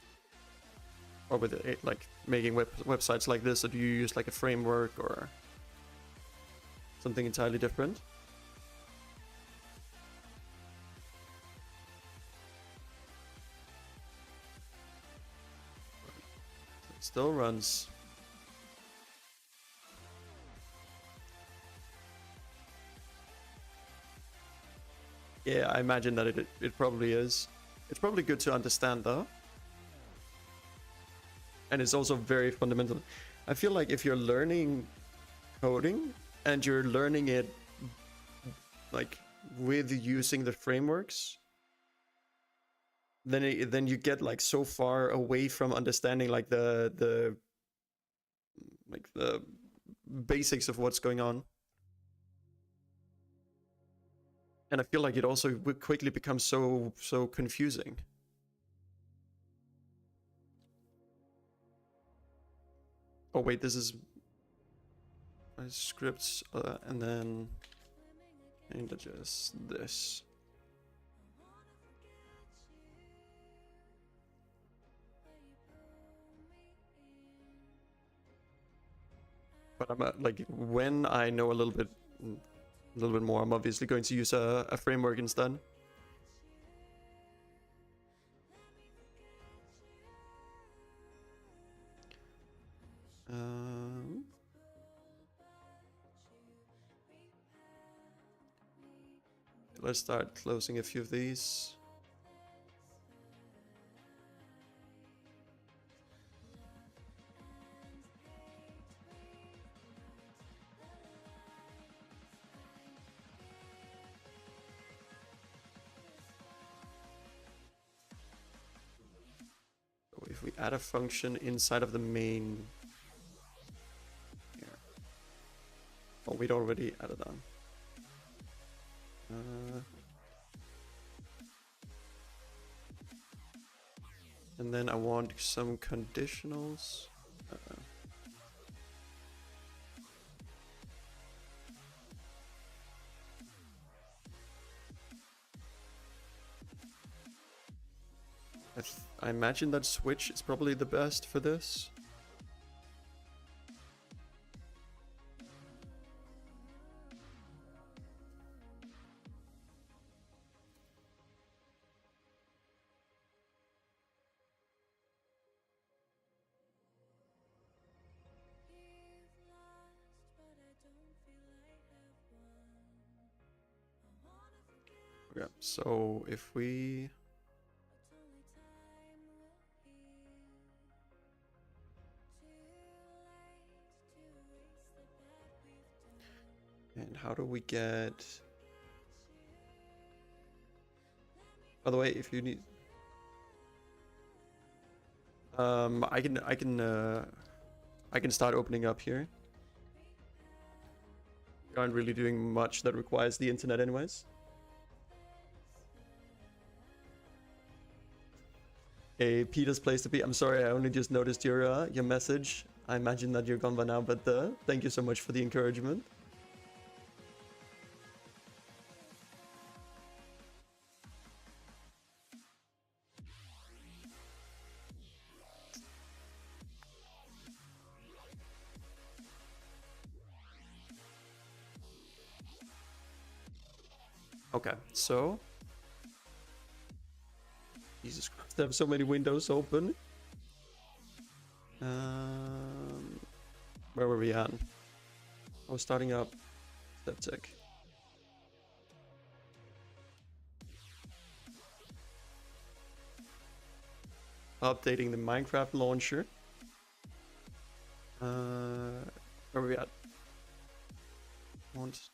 Or with it, like making websites like this, or do you use like a framework or something entirely different? It still runs. Yeah, I imagine that it probably is. It's probably good to understand though. And it's also very fundamental. I feel like if you're learning coding and you're learning it like with using the frameworks, then you get like so far away from understanding like the basics of what's going on. And I feel like it also quickly becomes so confusing. Oh wait, this is my scripts, and then and just this. But I'm like, when I know a little bit more, I'm obviously going to use a framework instead. Let's start closing a few of these. So if we add a function inside of the main here. Oh, we'd already added on. And then I want some conditionals. I I imagine that Switch is probably the best for this. Yeah, so if we... And how do we get... By the way, if you need... I can start opening up here. We aren't really doing much that requires the internet anyways. A Peter's place to be. I'm sorry, I only just noticed your message. I imagine that you're gone by now, but thank you so much for the encouragement. Okay, so... Jesus Christ, I have so many windows open. Where were we at? I was starting up Septic. Updating the Minecraft launcher. Where were we at? Want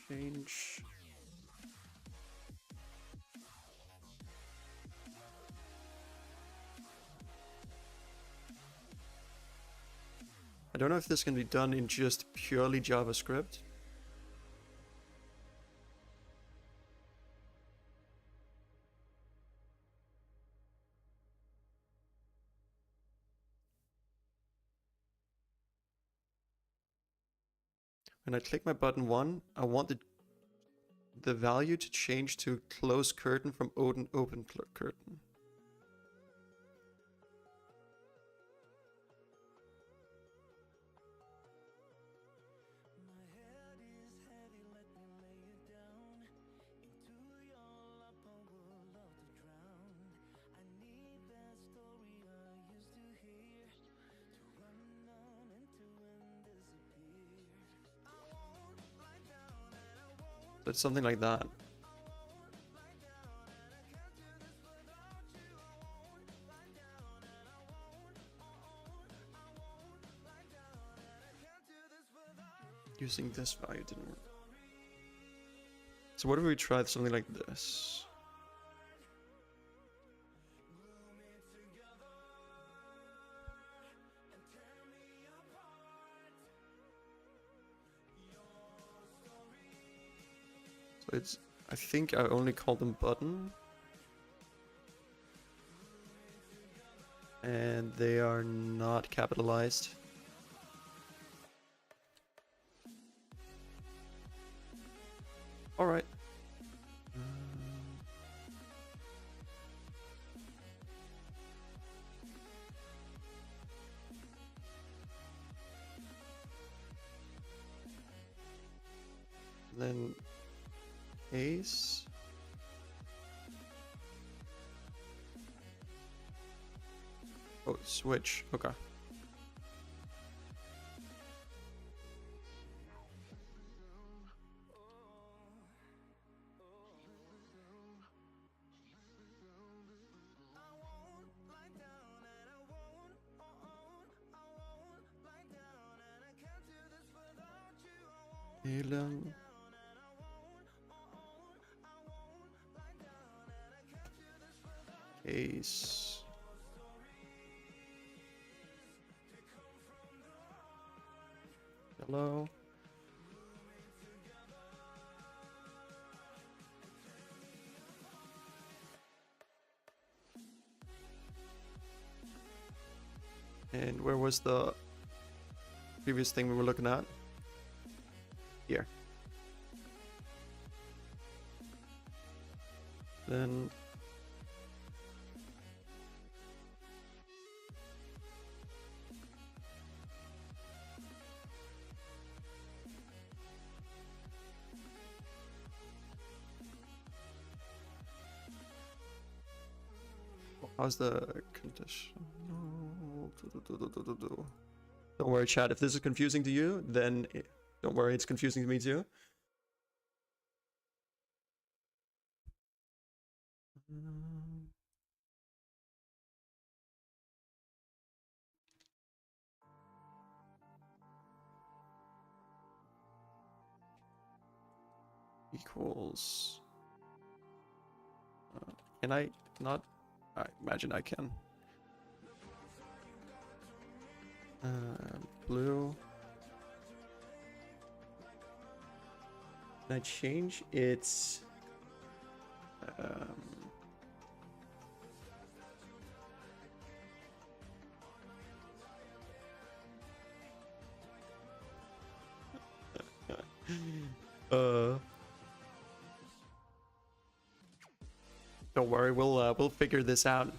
change. I don't know if this can be done in just purely JavaScript. When I click my button 1, I want the value to change to close curtain from open curtain. It's something like that. Using this value didn't work. So what if we tried something like this? So it's, I think I only call them button. And they are not capitalized. All right. Then ace. Oh, switch. Okay. Alien. Ace. Hello. And where was the previous thing we were looking at? Here. Then How's the condition? Don't worry, chat. If this is confusing to you, then don't worry, it's confusing to me too. Equals. Can I not? I imagine I can. Blue. Can I change its? Don't worry, we'll figure this out.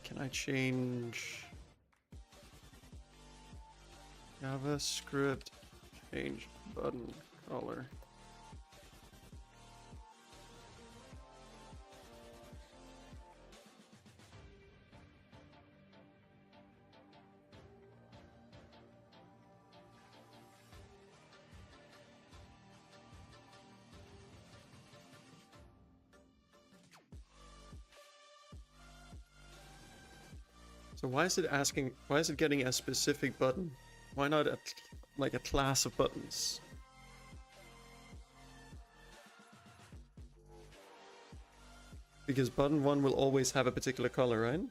Can I change JavaScript? Change button color. So why is it asking, why is it getting a specific button? Why not like a class of buttons? Because button 1 will always have a particular color, right?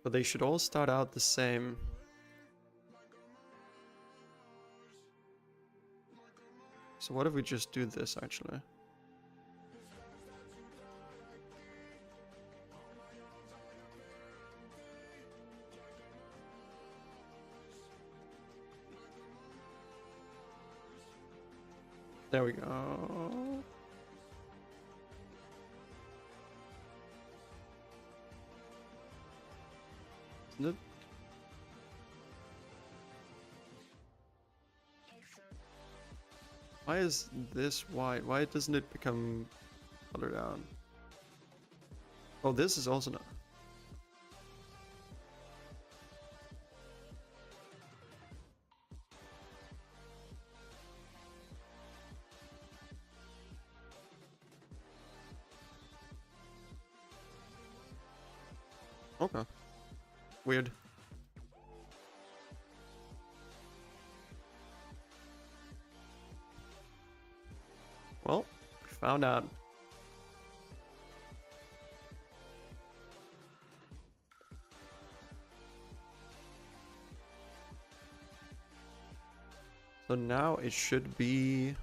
But they should all start out the same. So what if we just do this, actually? There we go. Isn't it? Why is this white? Why doesn't it become colored out? Oh, this is also not. Okay. Weird. Well, found out. So now it should be...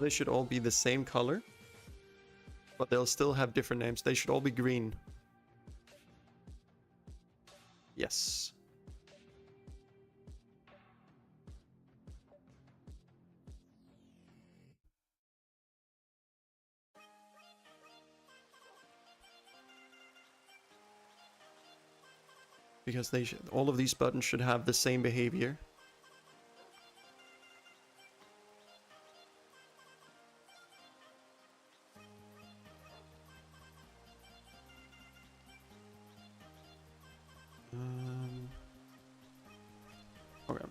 They should all be the same color, but they'll still have different names. They should all be green. Yes. Because they should, all of these buttons should have the same behavior. Okay.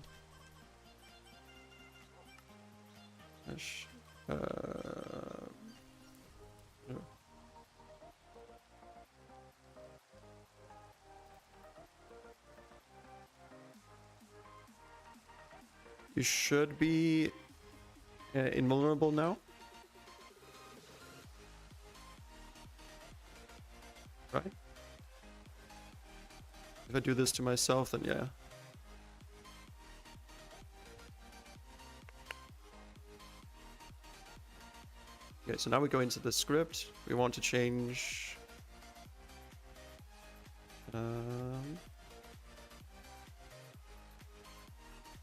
You should be invulnerable now. Right? If I do this to myself, then yeah. Okay, so now we go into the script. We want to change...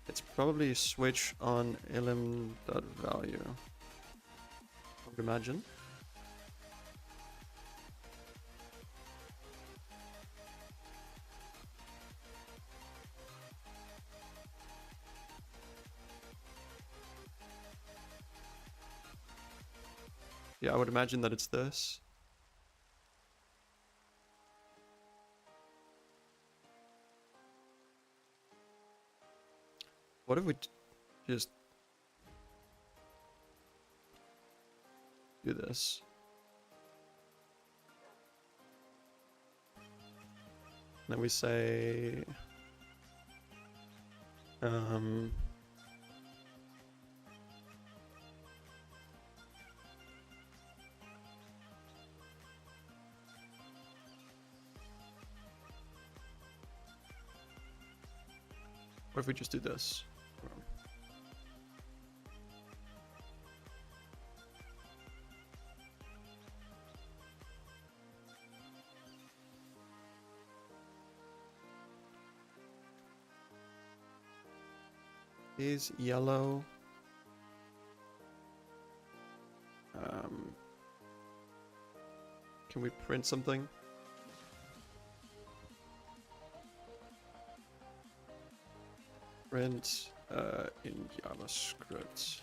it's probably switch on ilm.value. would imagine. Yeah, I would imagine that it's this. What if we just do this? And then we say, what if we just do this? Is yellow. Can we print something? Print in JavaScript.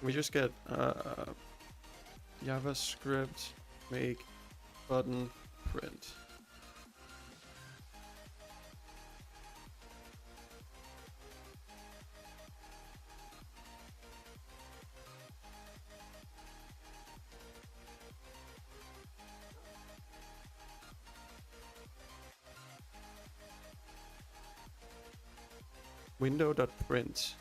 We just get JavaScript make button print. Window.print.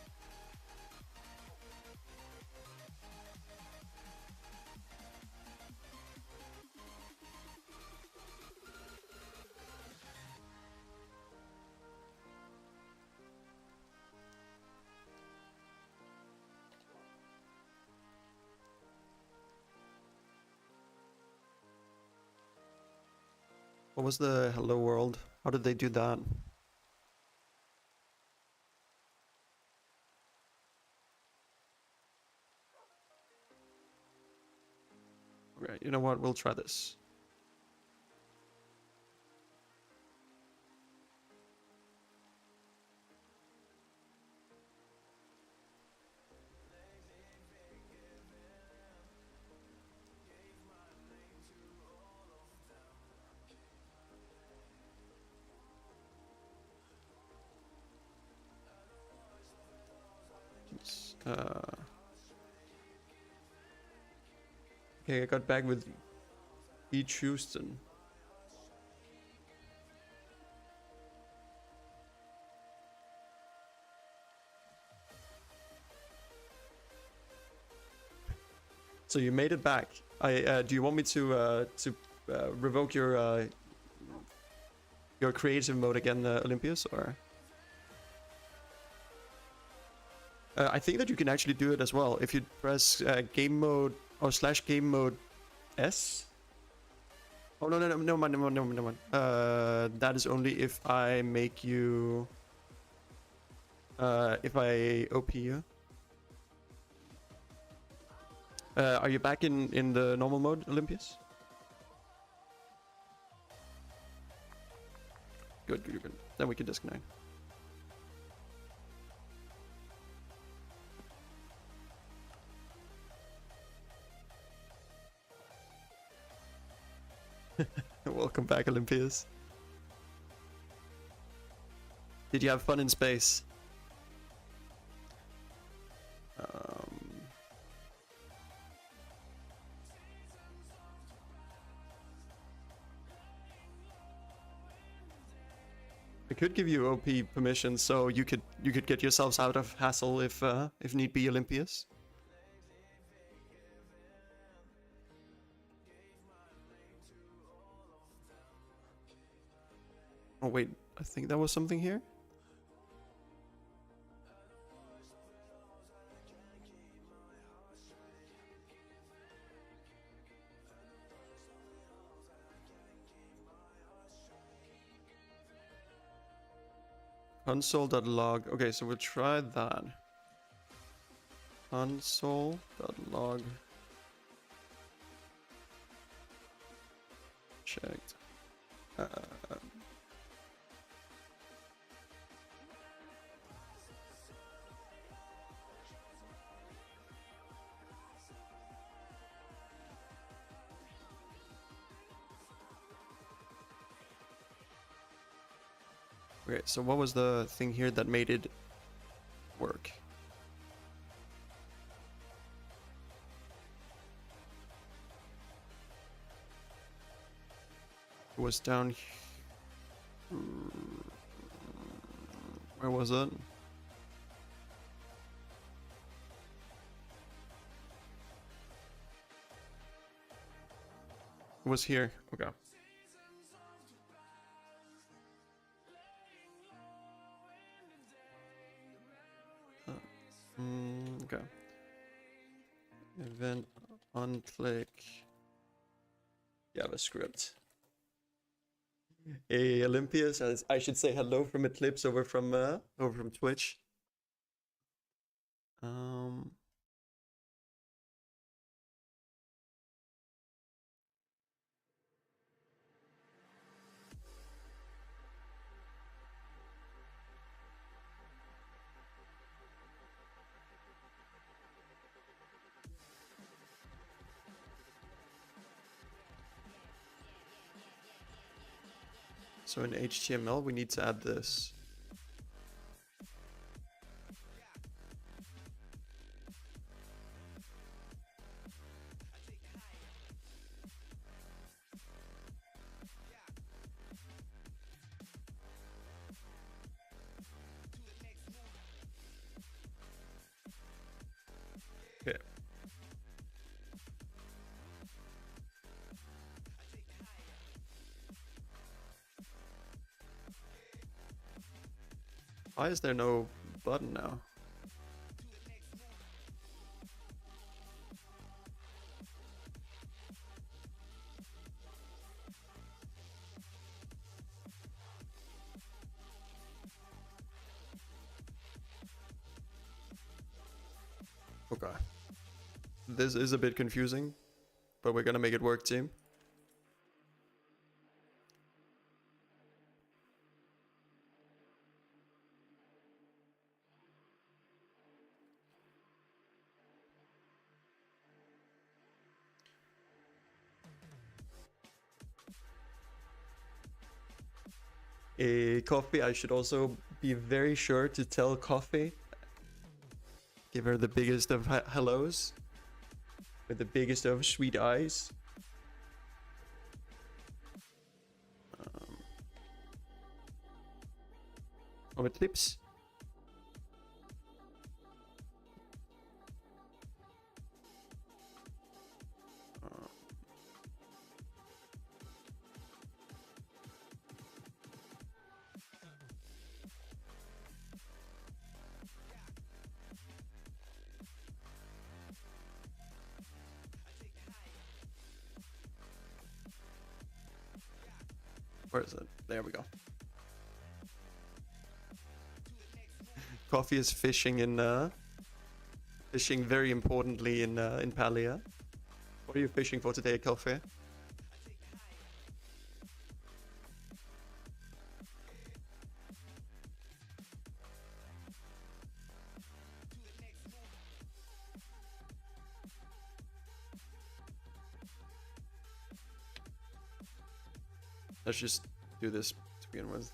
What was the hello world? How did they do that? Okay, you know what? We'll try this. Okay, I got back with Beach Houston. So you made it back. Do you want me to revoke your creative mode again, Olympius, or? I think that you can actually do it as well if you press game mode or / game mode S. Oh no. That is only if I make you if I OP you. Are you back in the normal mode, Olympius? Good. Then we can disconnect. Welcome back, Olympius. Did you have fun in space? I could give you OP permission, so you could get yourselves out of hassle if need be, Olympius. Oh wait, I think that was something here. Console.log. Okay, so we'll try that. Console.log. Checked. Okay, so what was the thing here that made it work? It was down here. Where was it? It was here. Okay. Okay. Event on click JavaScript. Hey Olympias, I should say hello from Eclipse over from Twitch. So in HTML we need to add this. Okay. Why is there no button now? Okay. This is a bit confusing, but we're gonna make it work, team. Coffee, I should also be very sure to tell Coffee. Give her the biggest of hellos. With the biggest of sweet eyes. Of Eclipse. Where is it? There we go. Coffee is fishing fishing very importantly in Palia. What are you fishing for today, Coffee? Let's just do this to begin with.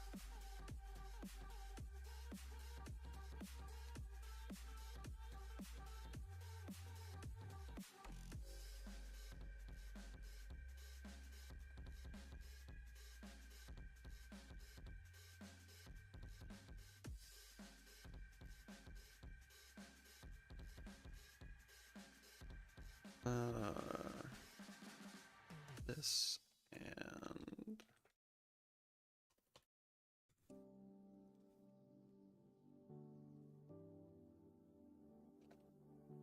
This and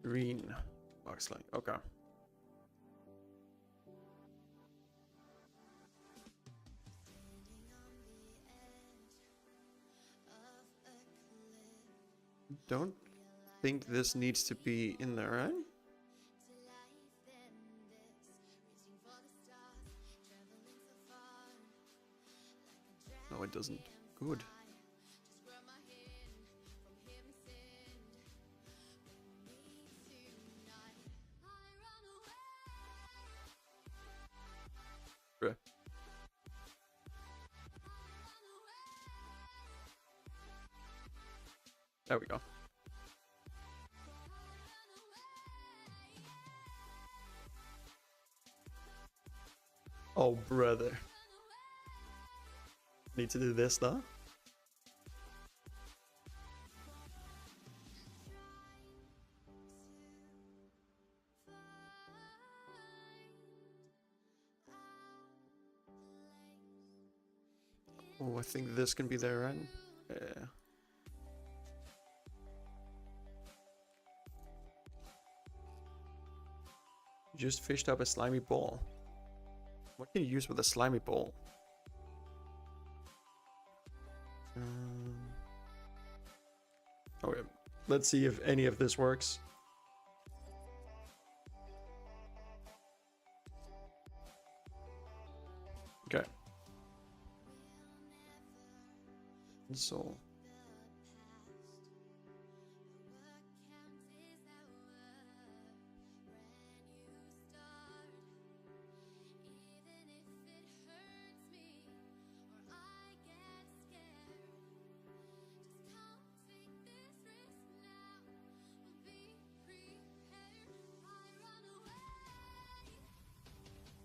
Green. Box line. Okay. Don't think this needs to be in there, right? No, it doesn't. Good. Bruh. There we go. Oh, brother. Need to do this now? Oh, I think this can be there, right? Yeah. Just fished up a slimy ball. What can you use with a slimy ball? Okay, let's see if any of this works. Okay. So.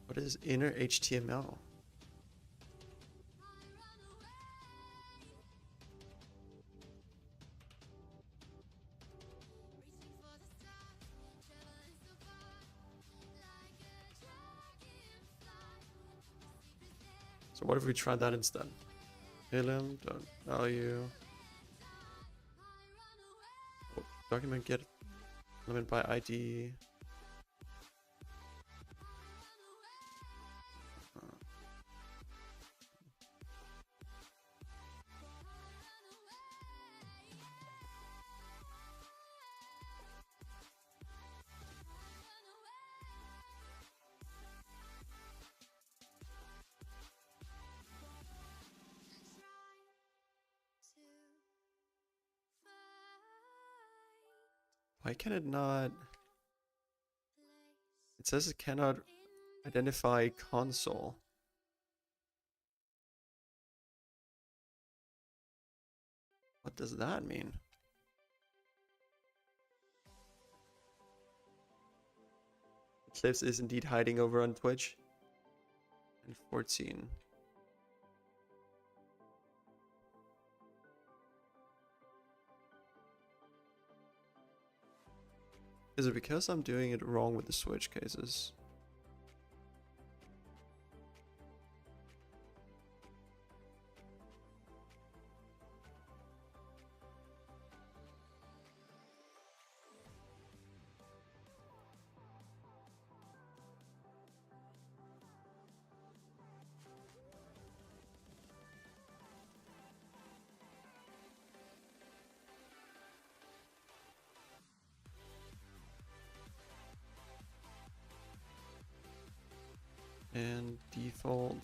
What is inner HTML? So what if we try that instead? Elim, value. Oh, document get element by ID. Why can it not? It says it cannot identify console. What does that mean? Eclipse is indeed hiding over on Twitch. And 14. Is it because I'm doing it wrong with the switch cases? And default.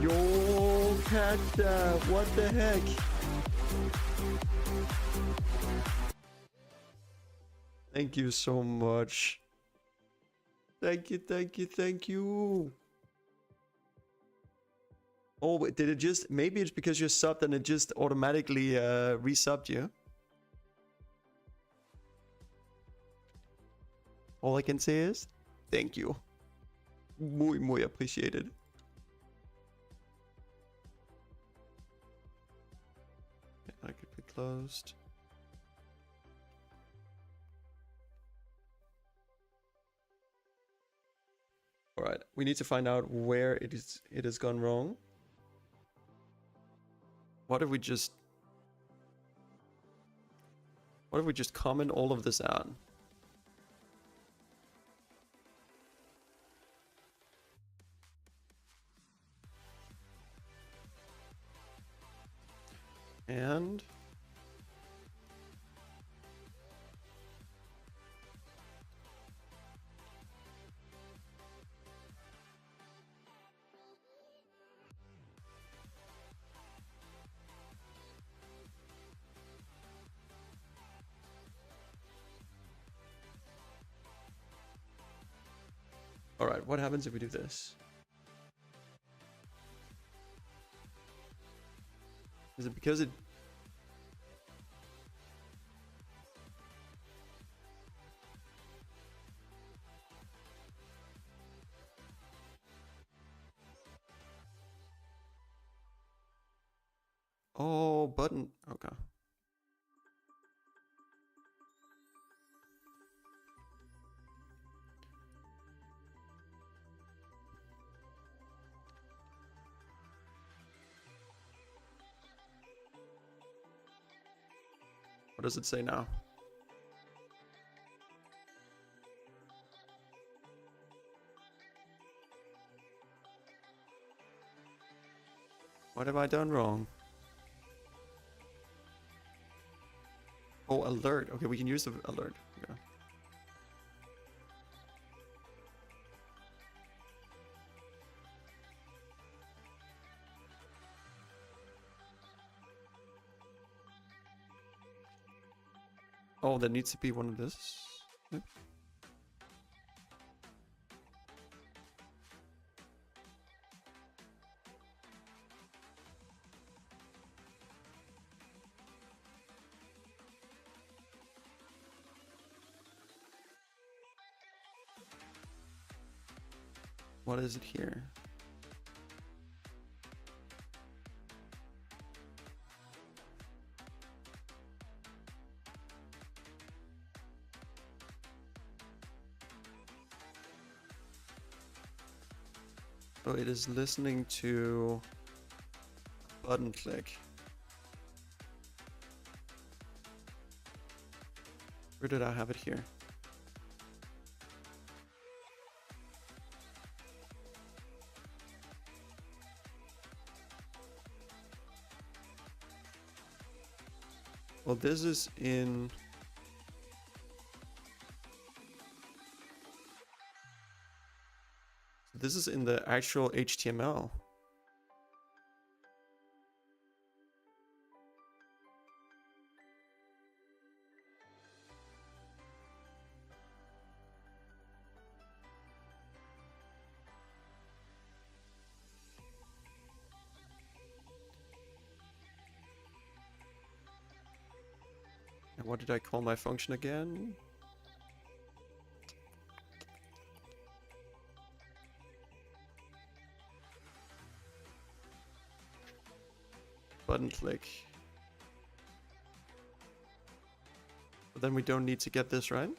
Yo, Panda, what the heck? Thank you so much. Thank you, thank you, thank you. Oh, wait, did it just... Maybe it's because you're subbed and it just automatically resubbed you. All I can say is, thank you. Muy appreciated. I could be closed. All right, we need to find out where it has gone wrong. What if we just comment all of this out? And all right, what happens if we do this? Is it because it... Oh, button. Okay. What does it say now? What have I done wrong? Oh, alert. Okay, we can use the alert. Okay. Oh, there needs to be one of this. Yep. What is it here? Oh, it is listening to button click. Where did I have it here? Well, this is in... This is in the actual HTML. And what did I call my function again? Button click. But then we don't need to get this, right?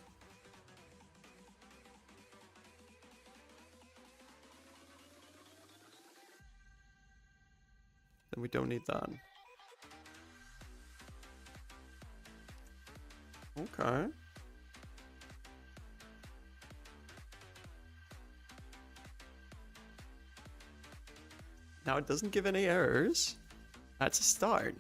Then we don't need that. Okay. Now it doesn't give any errors. That's a start.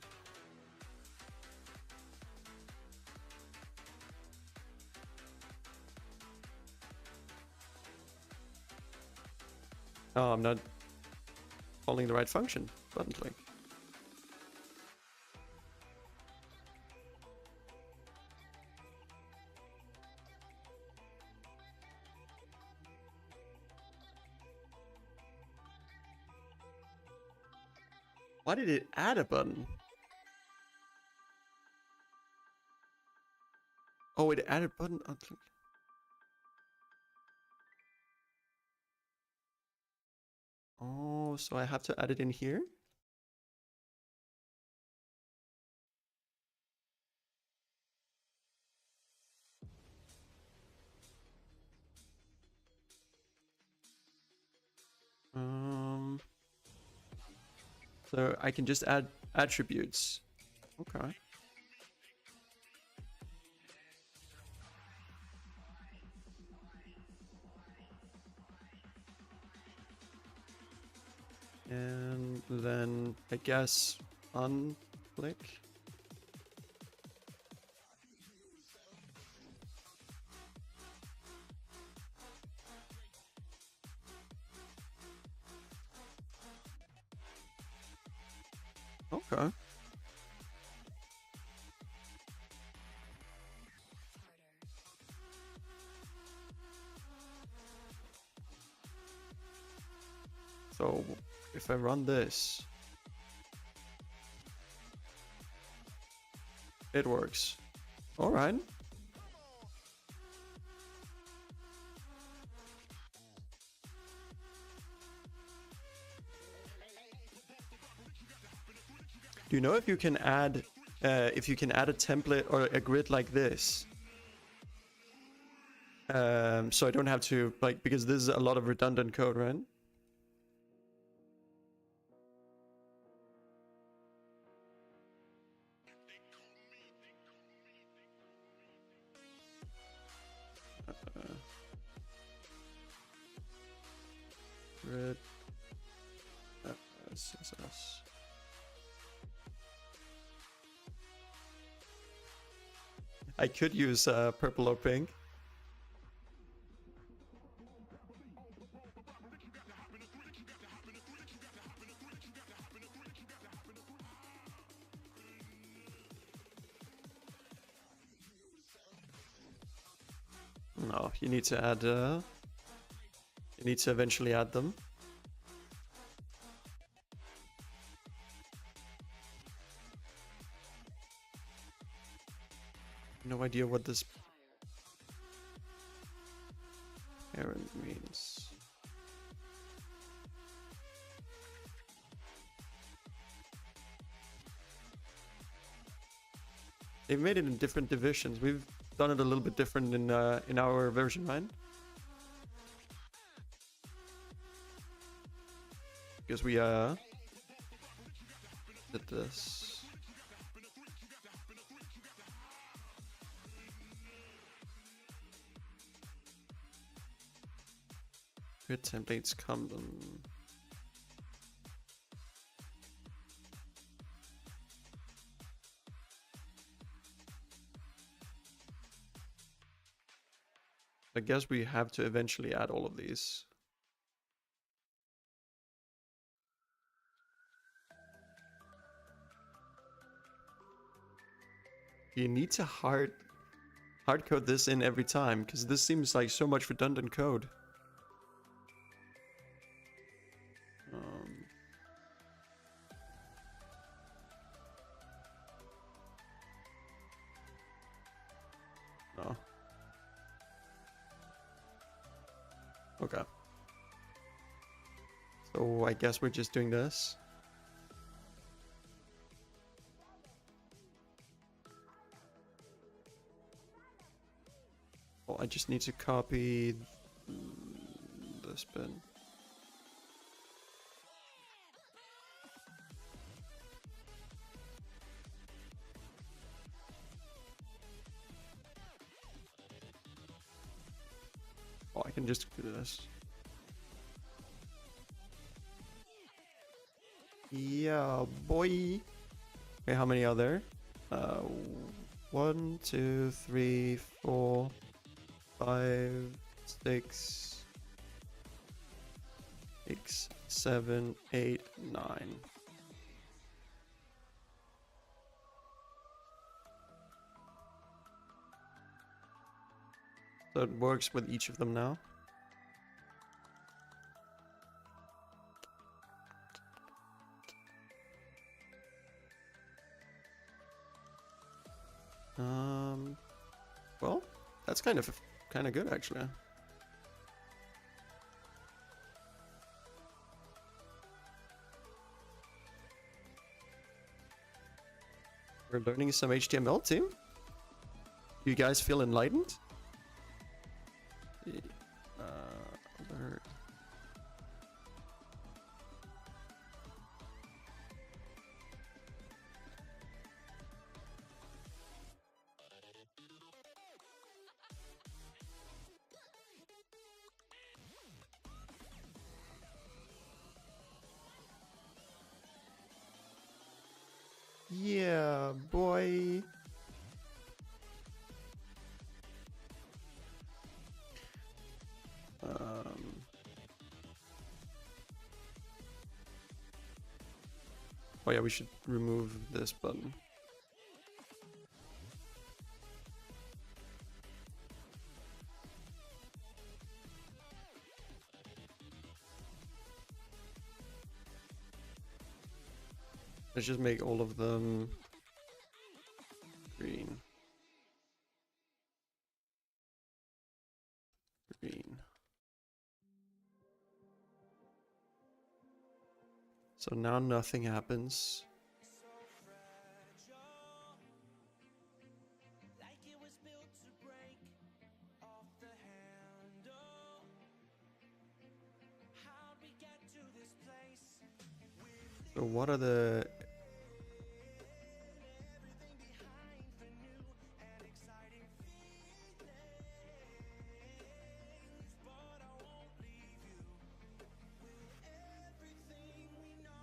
Oh, I'm not calling the right function. Button click. Why did it add a button? Oh, it added button. Oh, so I have to add it in here? So I can just add attributes. Okay. And then I guess unclick. Okay. So if I run this, it works. All right. Do you know if you can add a template or a grid like this? So I don't have to, like, because this is a lot of redundant code, right? Grid CSS. I could use purple or pink. No, you need to add. You need to eventually add them. No idea what this parent means. They've made it in different divisions. We've done it a little bit different in our version, right? Because we did this. Grid templates come them. I guess we have to eventually add all of these. You need to hard code this in every time, because this seems like so much redundant code. No. Okay. So I guess we're just doing this. Well, I just need to copy this bin. Oh, I can just do this. Yeah, boy. Okay, how many are there? 1, 2, 3, 4, 5, 6, 7, 8, 9. So it works with each of them now. Well, that's kind of good actually. We're learning some HTML too. You guys feel enlightened? Alert. Oh yeah, we should remove this button. Let's just make all of them green. Green. So now nothing happens. So what are the...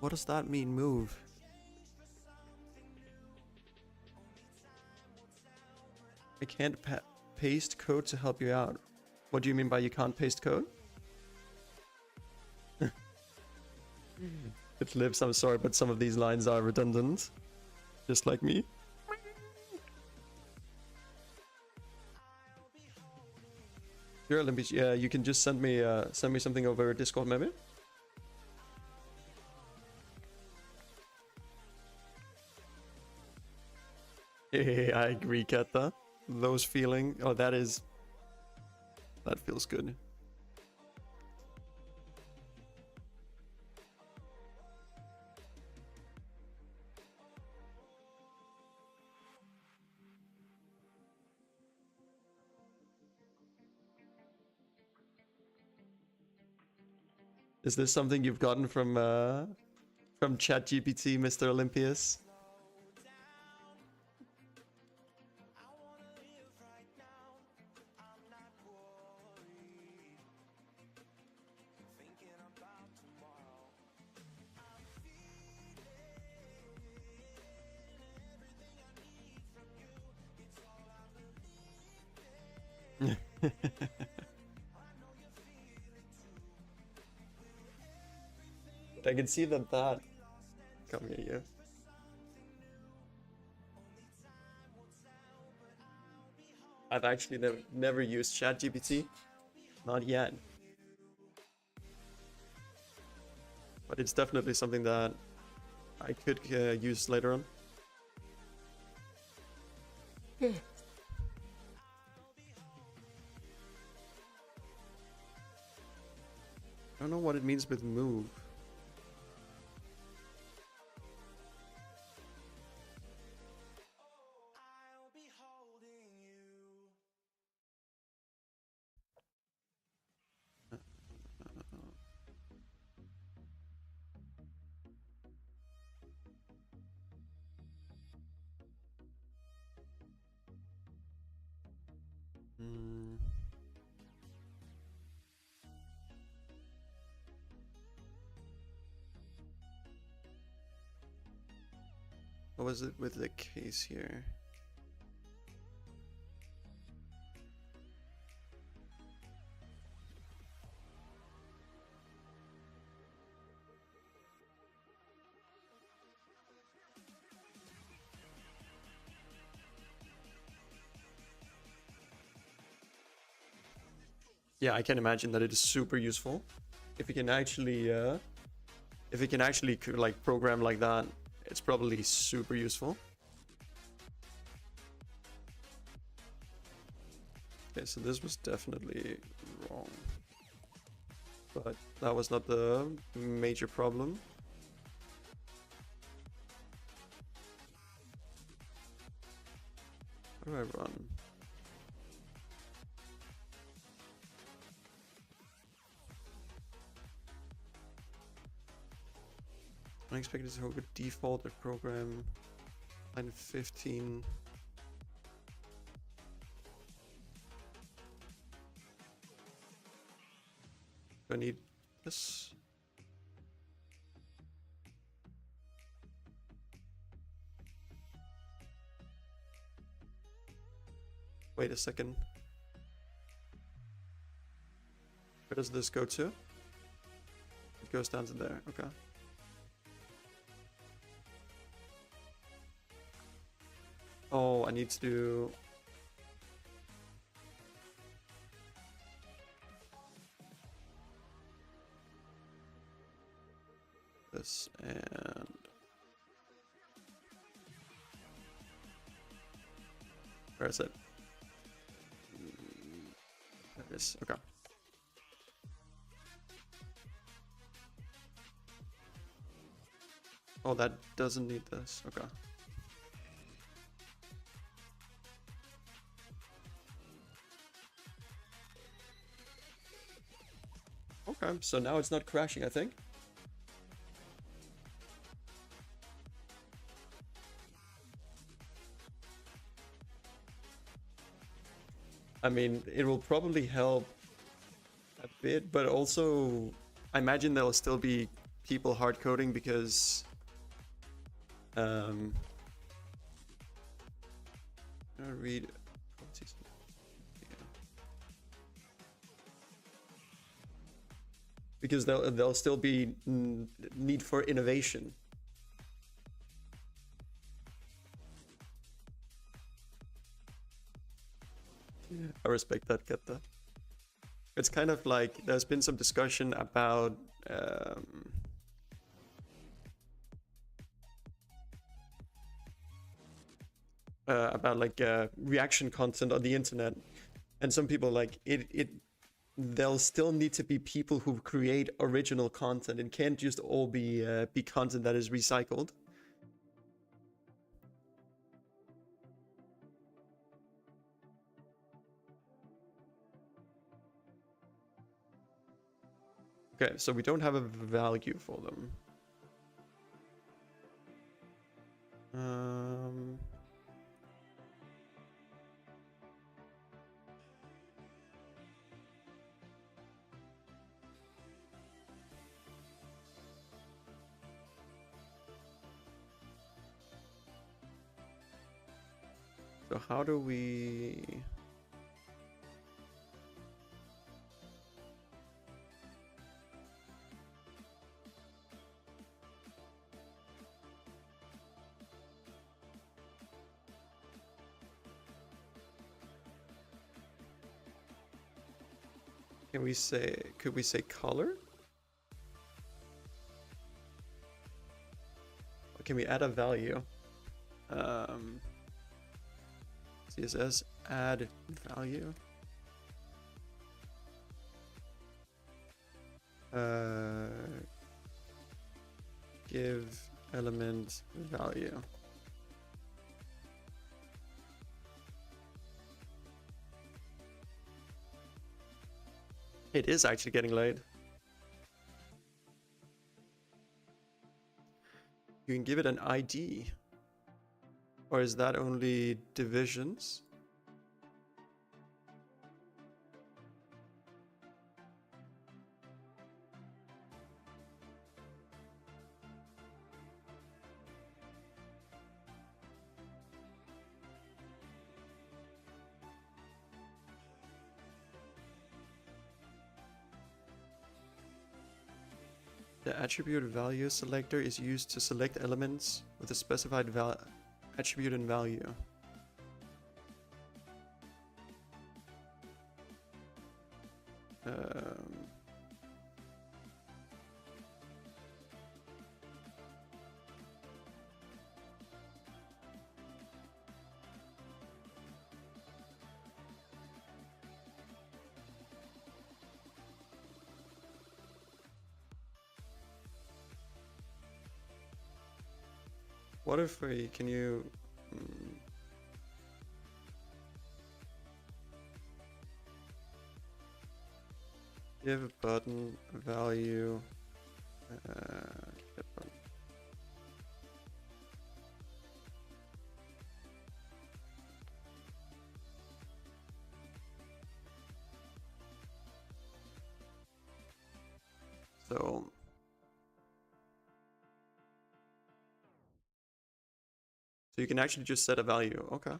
What does that mean, move? I can't paste code to help you out. What do you mean by you can't paste code? It lives, I'm sorry, but some of these lines are redundant. Just like me. Sure, Olympic, yeah, you can just send me something over Discord maybe? Yeah, I agree, Ketta. Those feeling, oh, that feels good. Is this something you've gotten from ChatGPT, Mr. Olympius? I can see that come here, you. I've actually never used ChatGPT, not yet. But it's definitely something that I could use later on. I don't know what it means with move. What was it with the case here? Yeah, I can imagine that it is super useful. If you can actually like program like that, it's probably super useful. Okay, so this was definitely wrong. But that was not the major problem. How do I run? Unexpected to hook a default or program line 15. Do I need this? Wait a second. Where does this go to? It goes down to there, okay. I need to do... this and... where is it? There it is. Okay. Oh, that doesn't need this. Okay. Okay, so now it's not crashing, I think. I mean, it will probably help a bit, but also I imagine there'll still be people hard coding because I'll read because there'll still be need for innovation. I respect that, Ketta. It's kind of like there's been some discussion about like reaction content on the internet, and some people like there'll still need to be people who create original content. It can't just all be content that is recycled. Okay, so we don't have a value for them. So how do we... Can we say, could we say color? Or can we add a value? CSS add value. Give element value. It is actually getting late. You can give it an ID. Or is that only divisions? The attribute value selector is used to select elements with a specified attribute and value. What if we, can you... give a button value... get button. So... So you can actually just set a value, okay.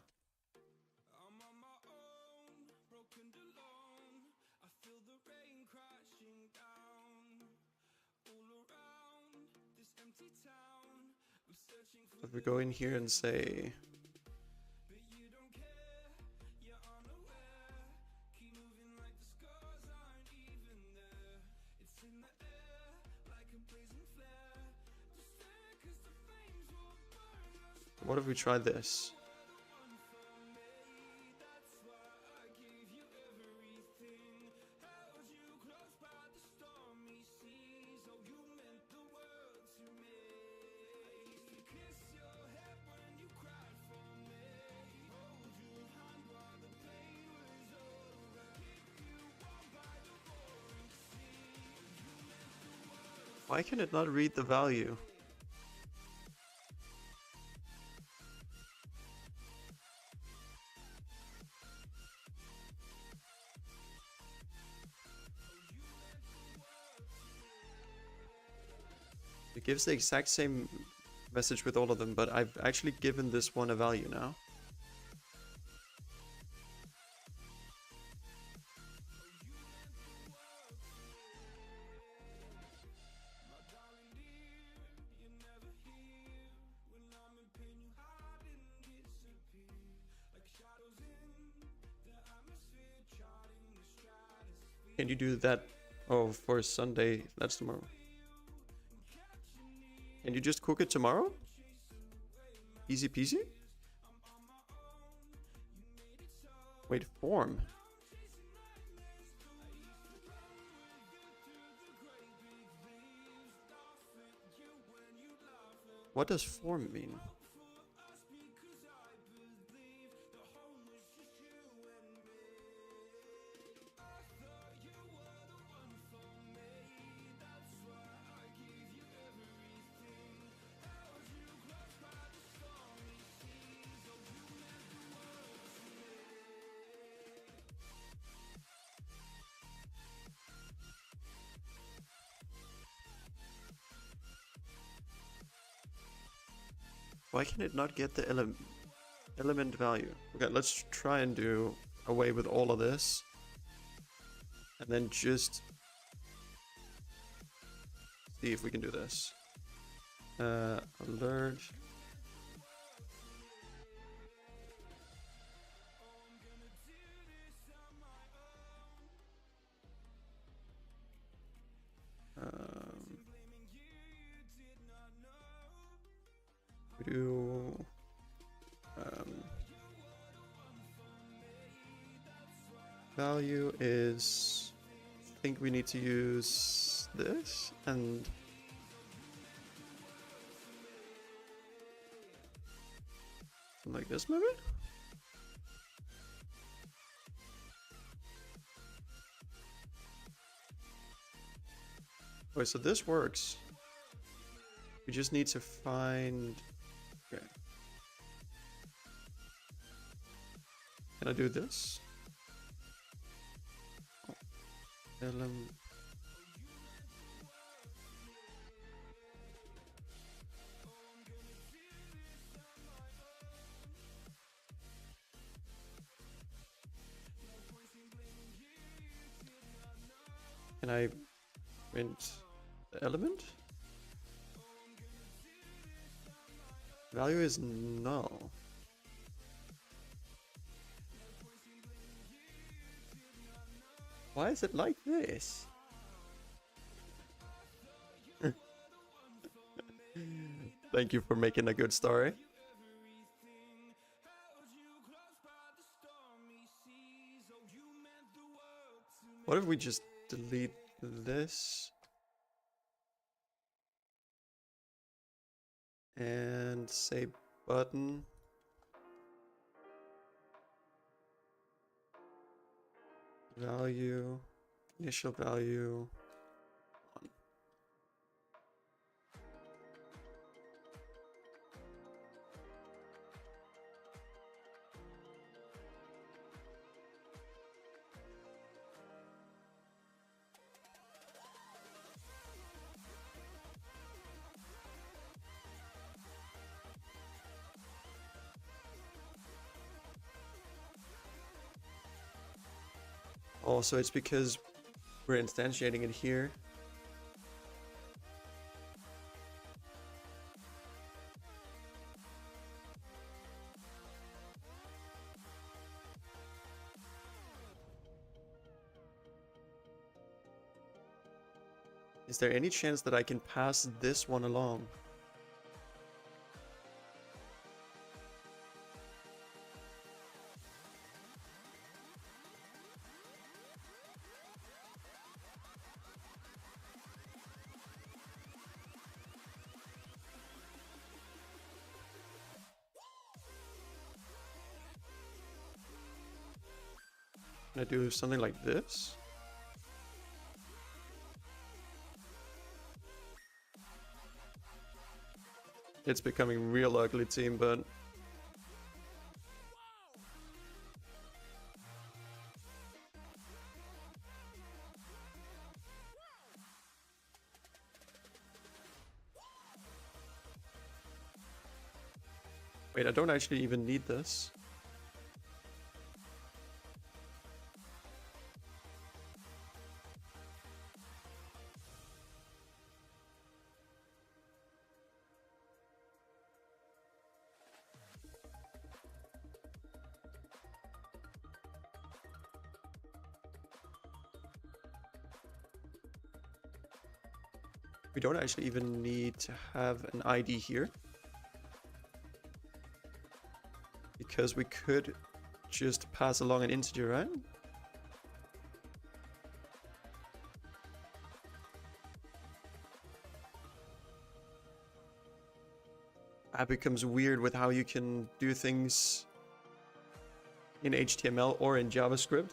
If we go in here and say What if we try this? Why can it not read the value? It gives the exact same message with all of them, but I've actually given this one a value now. Can you do that? Oh, for Sunday, that's tomorrow. Can you just cook it tomorrow? Easy peasy? Wait, form. What does form mean? Why can it not get the element value? Okay, let's try and do away with all of this. And then just see if we can do this. Alert. We do value is, I think we need to use this and something like this maybe? Okay, so this works. We just need to find, okay. Can I do this? Can I print the element? Value is null. Why is it like this? Thank you for making a good story. What if we just delete this? And say button. Value, initial value. Also, it's because we're instantiating it here. Is there any chance that I can pass this one along? Can I do something like this? It's becoming real ugly team, but wait, I don't actually even need this. We don't actually even need to have an ID here, because we could just pass along an integer, right? That becomes weird with how you can do things in HTML or in JavaScript.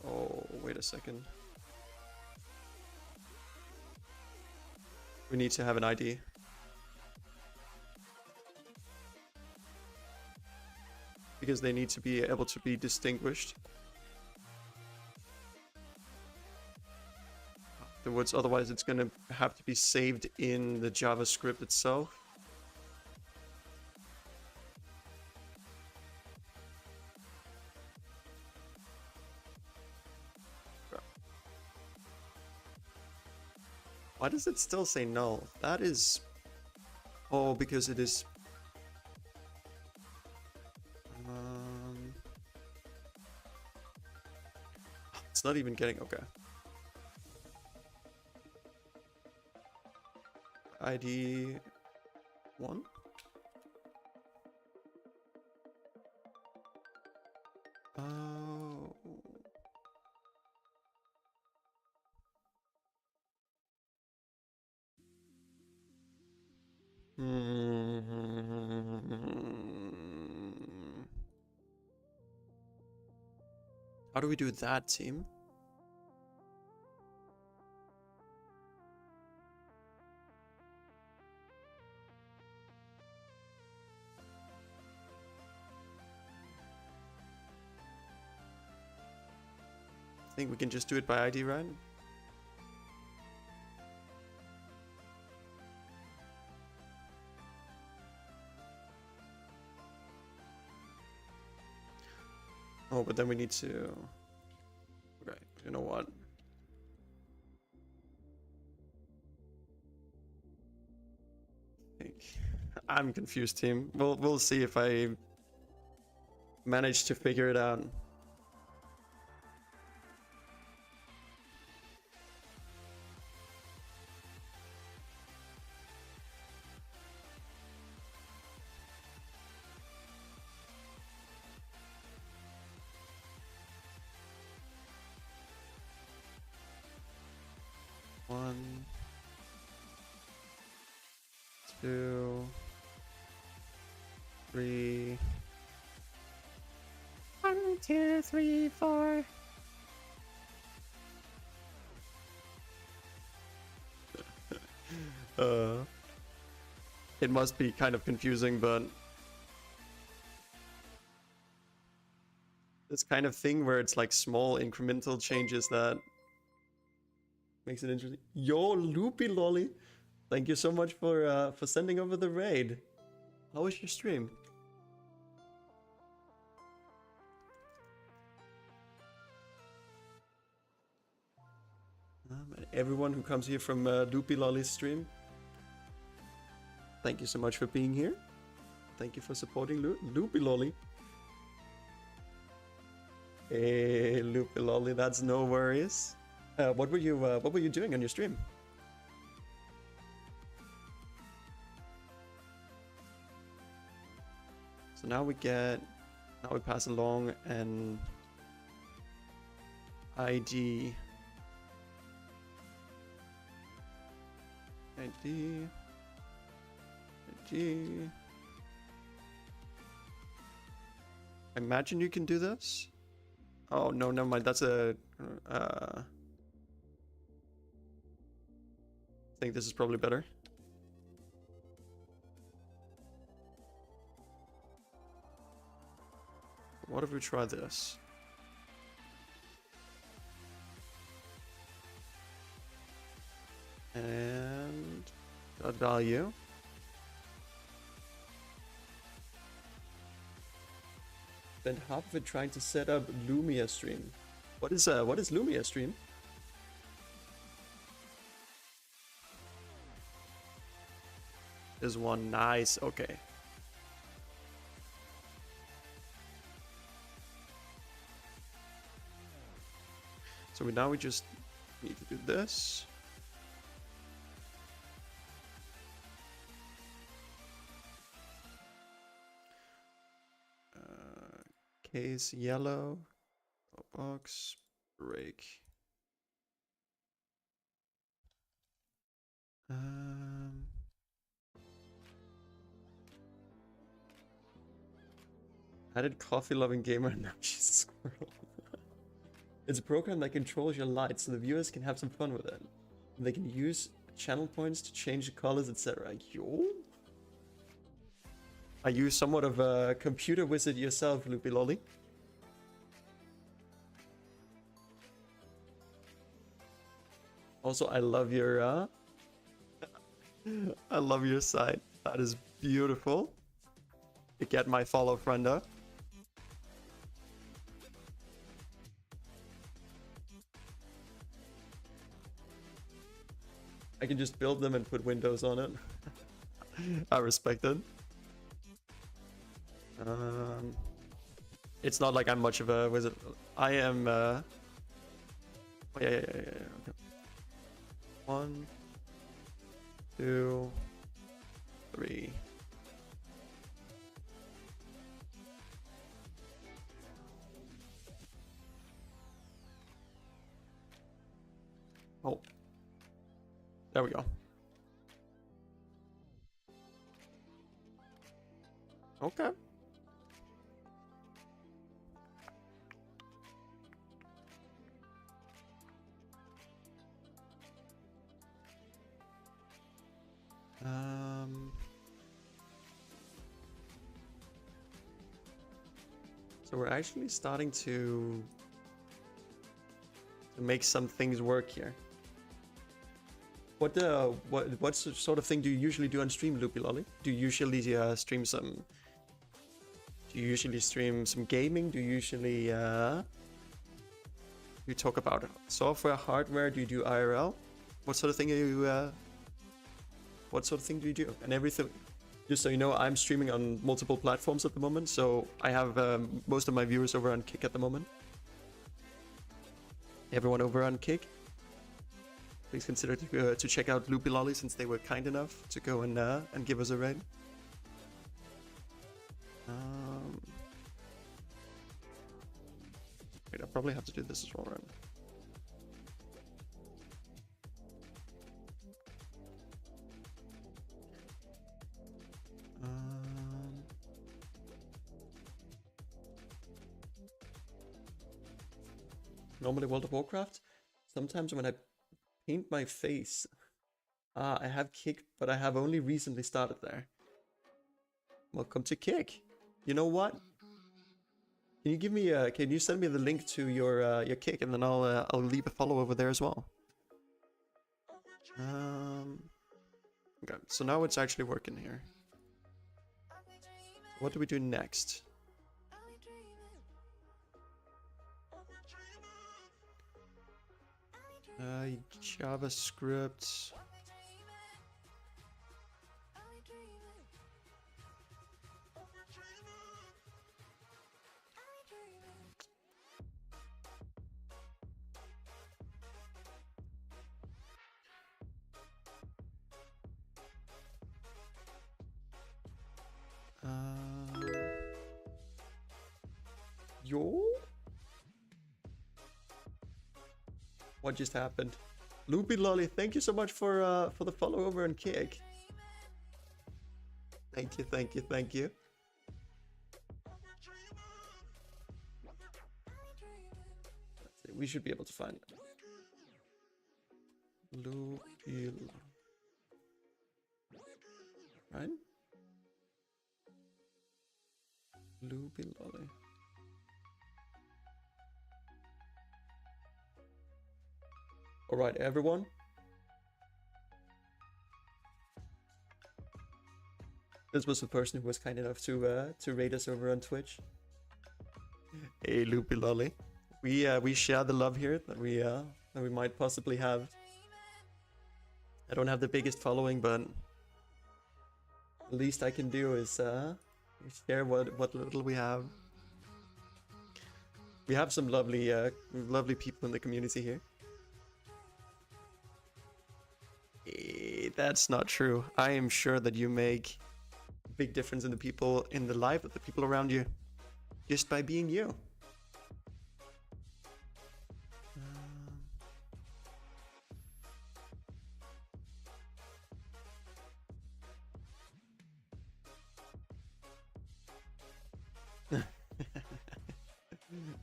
Oh, wait a second. We need to have an ID. Because they need to be able to be distinguished. Afterwards, otherwise it's gonna have to be saved in the JavaScript itself. Why does it still say null? That is... Oh, because it is... It's not even getting... Okay. ID 1? Oh... How do we do that, team? I think we can just do it by ID, right? Oh, but then we need to... Okay, you know what? I'm confused, team. We'll see if I manage to figure it out. One, two, three. 1, 2, 3, 4. It must be kind of confusing, but this kind of thing where it's like small incremental changes that makes it interesting. Yo, Loopy Lolly, thank you so much for sending over the raid. How was your stream? And everyone who comes here from Loopy Lolly's stream, thank you so much for being here. Thank you for supporting Loopy Lolly. Hey, Loopy Lolly, that's no worries. What were you doing on your stream? now we pass along an ID. Imagine you can do this. Oh no, never mind. That's a. I think this is probably better. What if we try this? And dot value. Spent half of it trying to set up Lumia Stream. What is Lumia Stream? Is one nice, okay. So we just need to do this. Case yellow, box, break. Added coffee loving gamer, now she's a squirrel. It's a program that controls your light so the viewers can have some fun with it. They can use channel points to change the colors, etc. Yo? Are you somewhat of a computer wizard yourself, Loopy Lolly? Also, I love your I love your site. That is beautiful. You get my follow, frienda. I can just build them and put windows on it. I respect it. It's not like I'm much of a wizard. I am. Oh, yeah. Okay. 1, 2, 3. Oh. There we go. Okay. So we're actually starting to make some things work here. What sort of thing do you usually do on stream, Loopy Lolly? Do you usually stream some? Do you usually stream some gaming? Do you usually you talk about software, hardware? Do you do IRL? What sort of thing are you? What sort of thing do you do? And everything. Just so you know, I'm streaming on multiple platforms at the moment, so I have most of my viewers over on Kick at the moment. Everyone over on Kick, please consider to check out Loopy Lolly since they were kind enough to go and give us a raid. Wait, I probably have to do this as well, right? Normally World of Warcraft. Sometimes when I paint my face, I have Kick, but I have only recently started there. Welcome to Kick. You know what? Can you give me can you send me the link to your Kick, and then I'll leave a follow over there as well. Okay, so now it's actually working here. What do we do next? JavaScript. Yo? What just happened? Loopy Lolly, thank you so much for the follow over and kick. Thank you, thank you, thank you. Let's see, we should be able to find it. Loopy, right? Loopy Lolly. All right, everyone. This was the person who was kind enough to raid us over on Twitch. Hey, Loopy Lolly. We share the love here that we might possibly have. I don't have the biggest following, but the least I can do is share what little we have. We have some lovely people in the community here. That's not true. I am sure that you make a big difference in the life of the people around you, just by being you.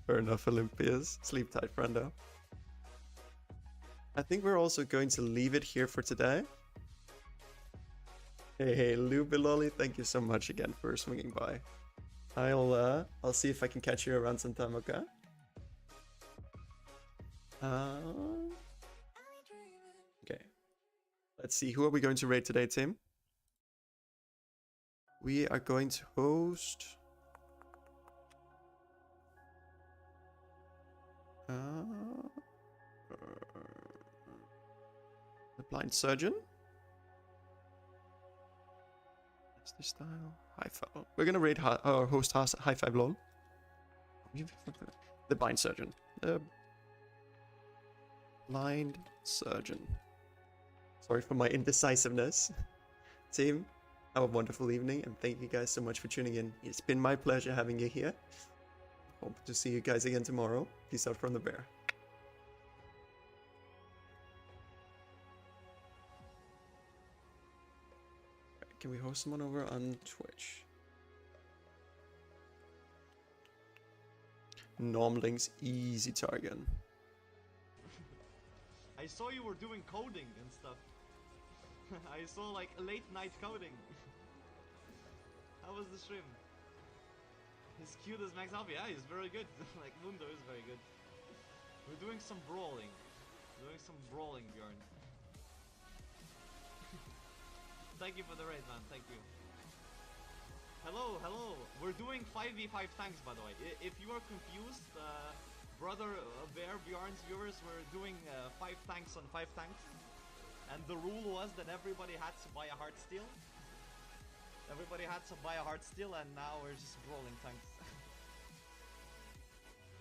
Fair enough, Olympias. Sleep tight, friendo. I think we're also going to leave it here for today. Hey, Loopy Lolly, thank you so much again for swinging by. I'll see if I can catch you around sometime, okay? Okay. Let's see, who are we going to raid today, Tim? We are going to host... the Blind Surgeon? That's the style. High five. We're gonna raid host High Five LOL. The Blind Surgeon. The Blind Surgeon. Sorry for my indecisiveness. Team, have a wonderful evening and thank you guys so much for tuning in. It's been my pleasure having you here. Hope to see you guys again tomorrow. Peace out from the bear. Can we host someone over on Twitch? Normling's easy target. I saw you were doing coding and stuff. I saw like late night coding. How was the stream? He's cute as Max Alpha. Yeah, he's very good. Like Mundo is very good. We're doing some brawling. Bjorn. Thank you for the raid, man. Thank you. Hello. We're doing 5v5 tanks, by the way. If you are confused, brother Bear, Bjorn's viewers, we're doing 5 tanks on 5 tanks. And the rule was that everybody had to buy a heart steal. And now we're just brawling tanks.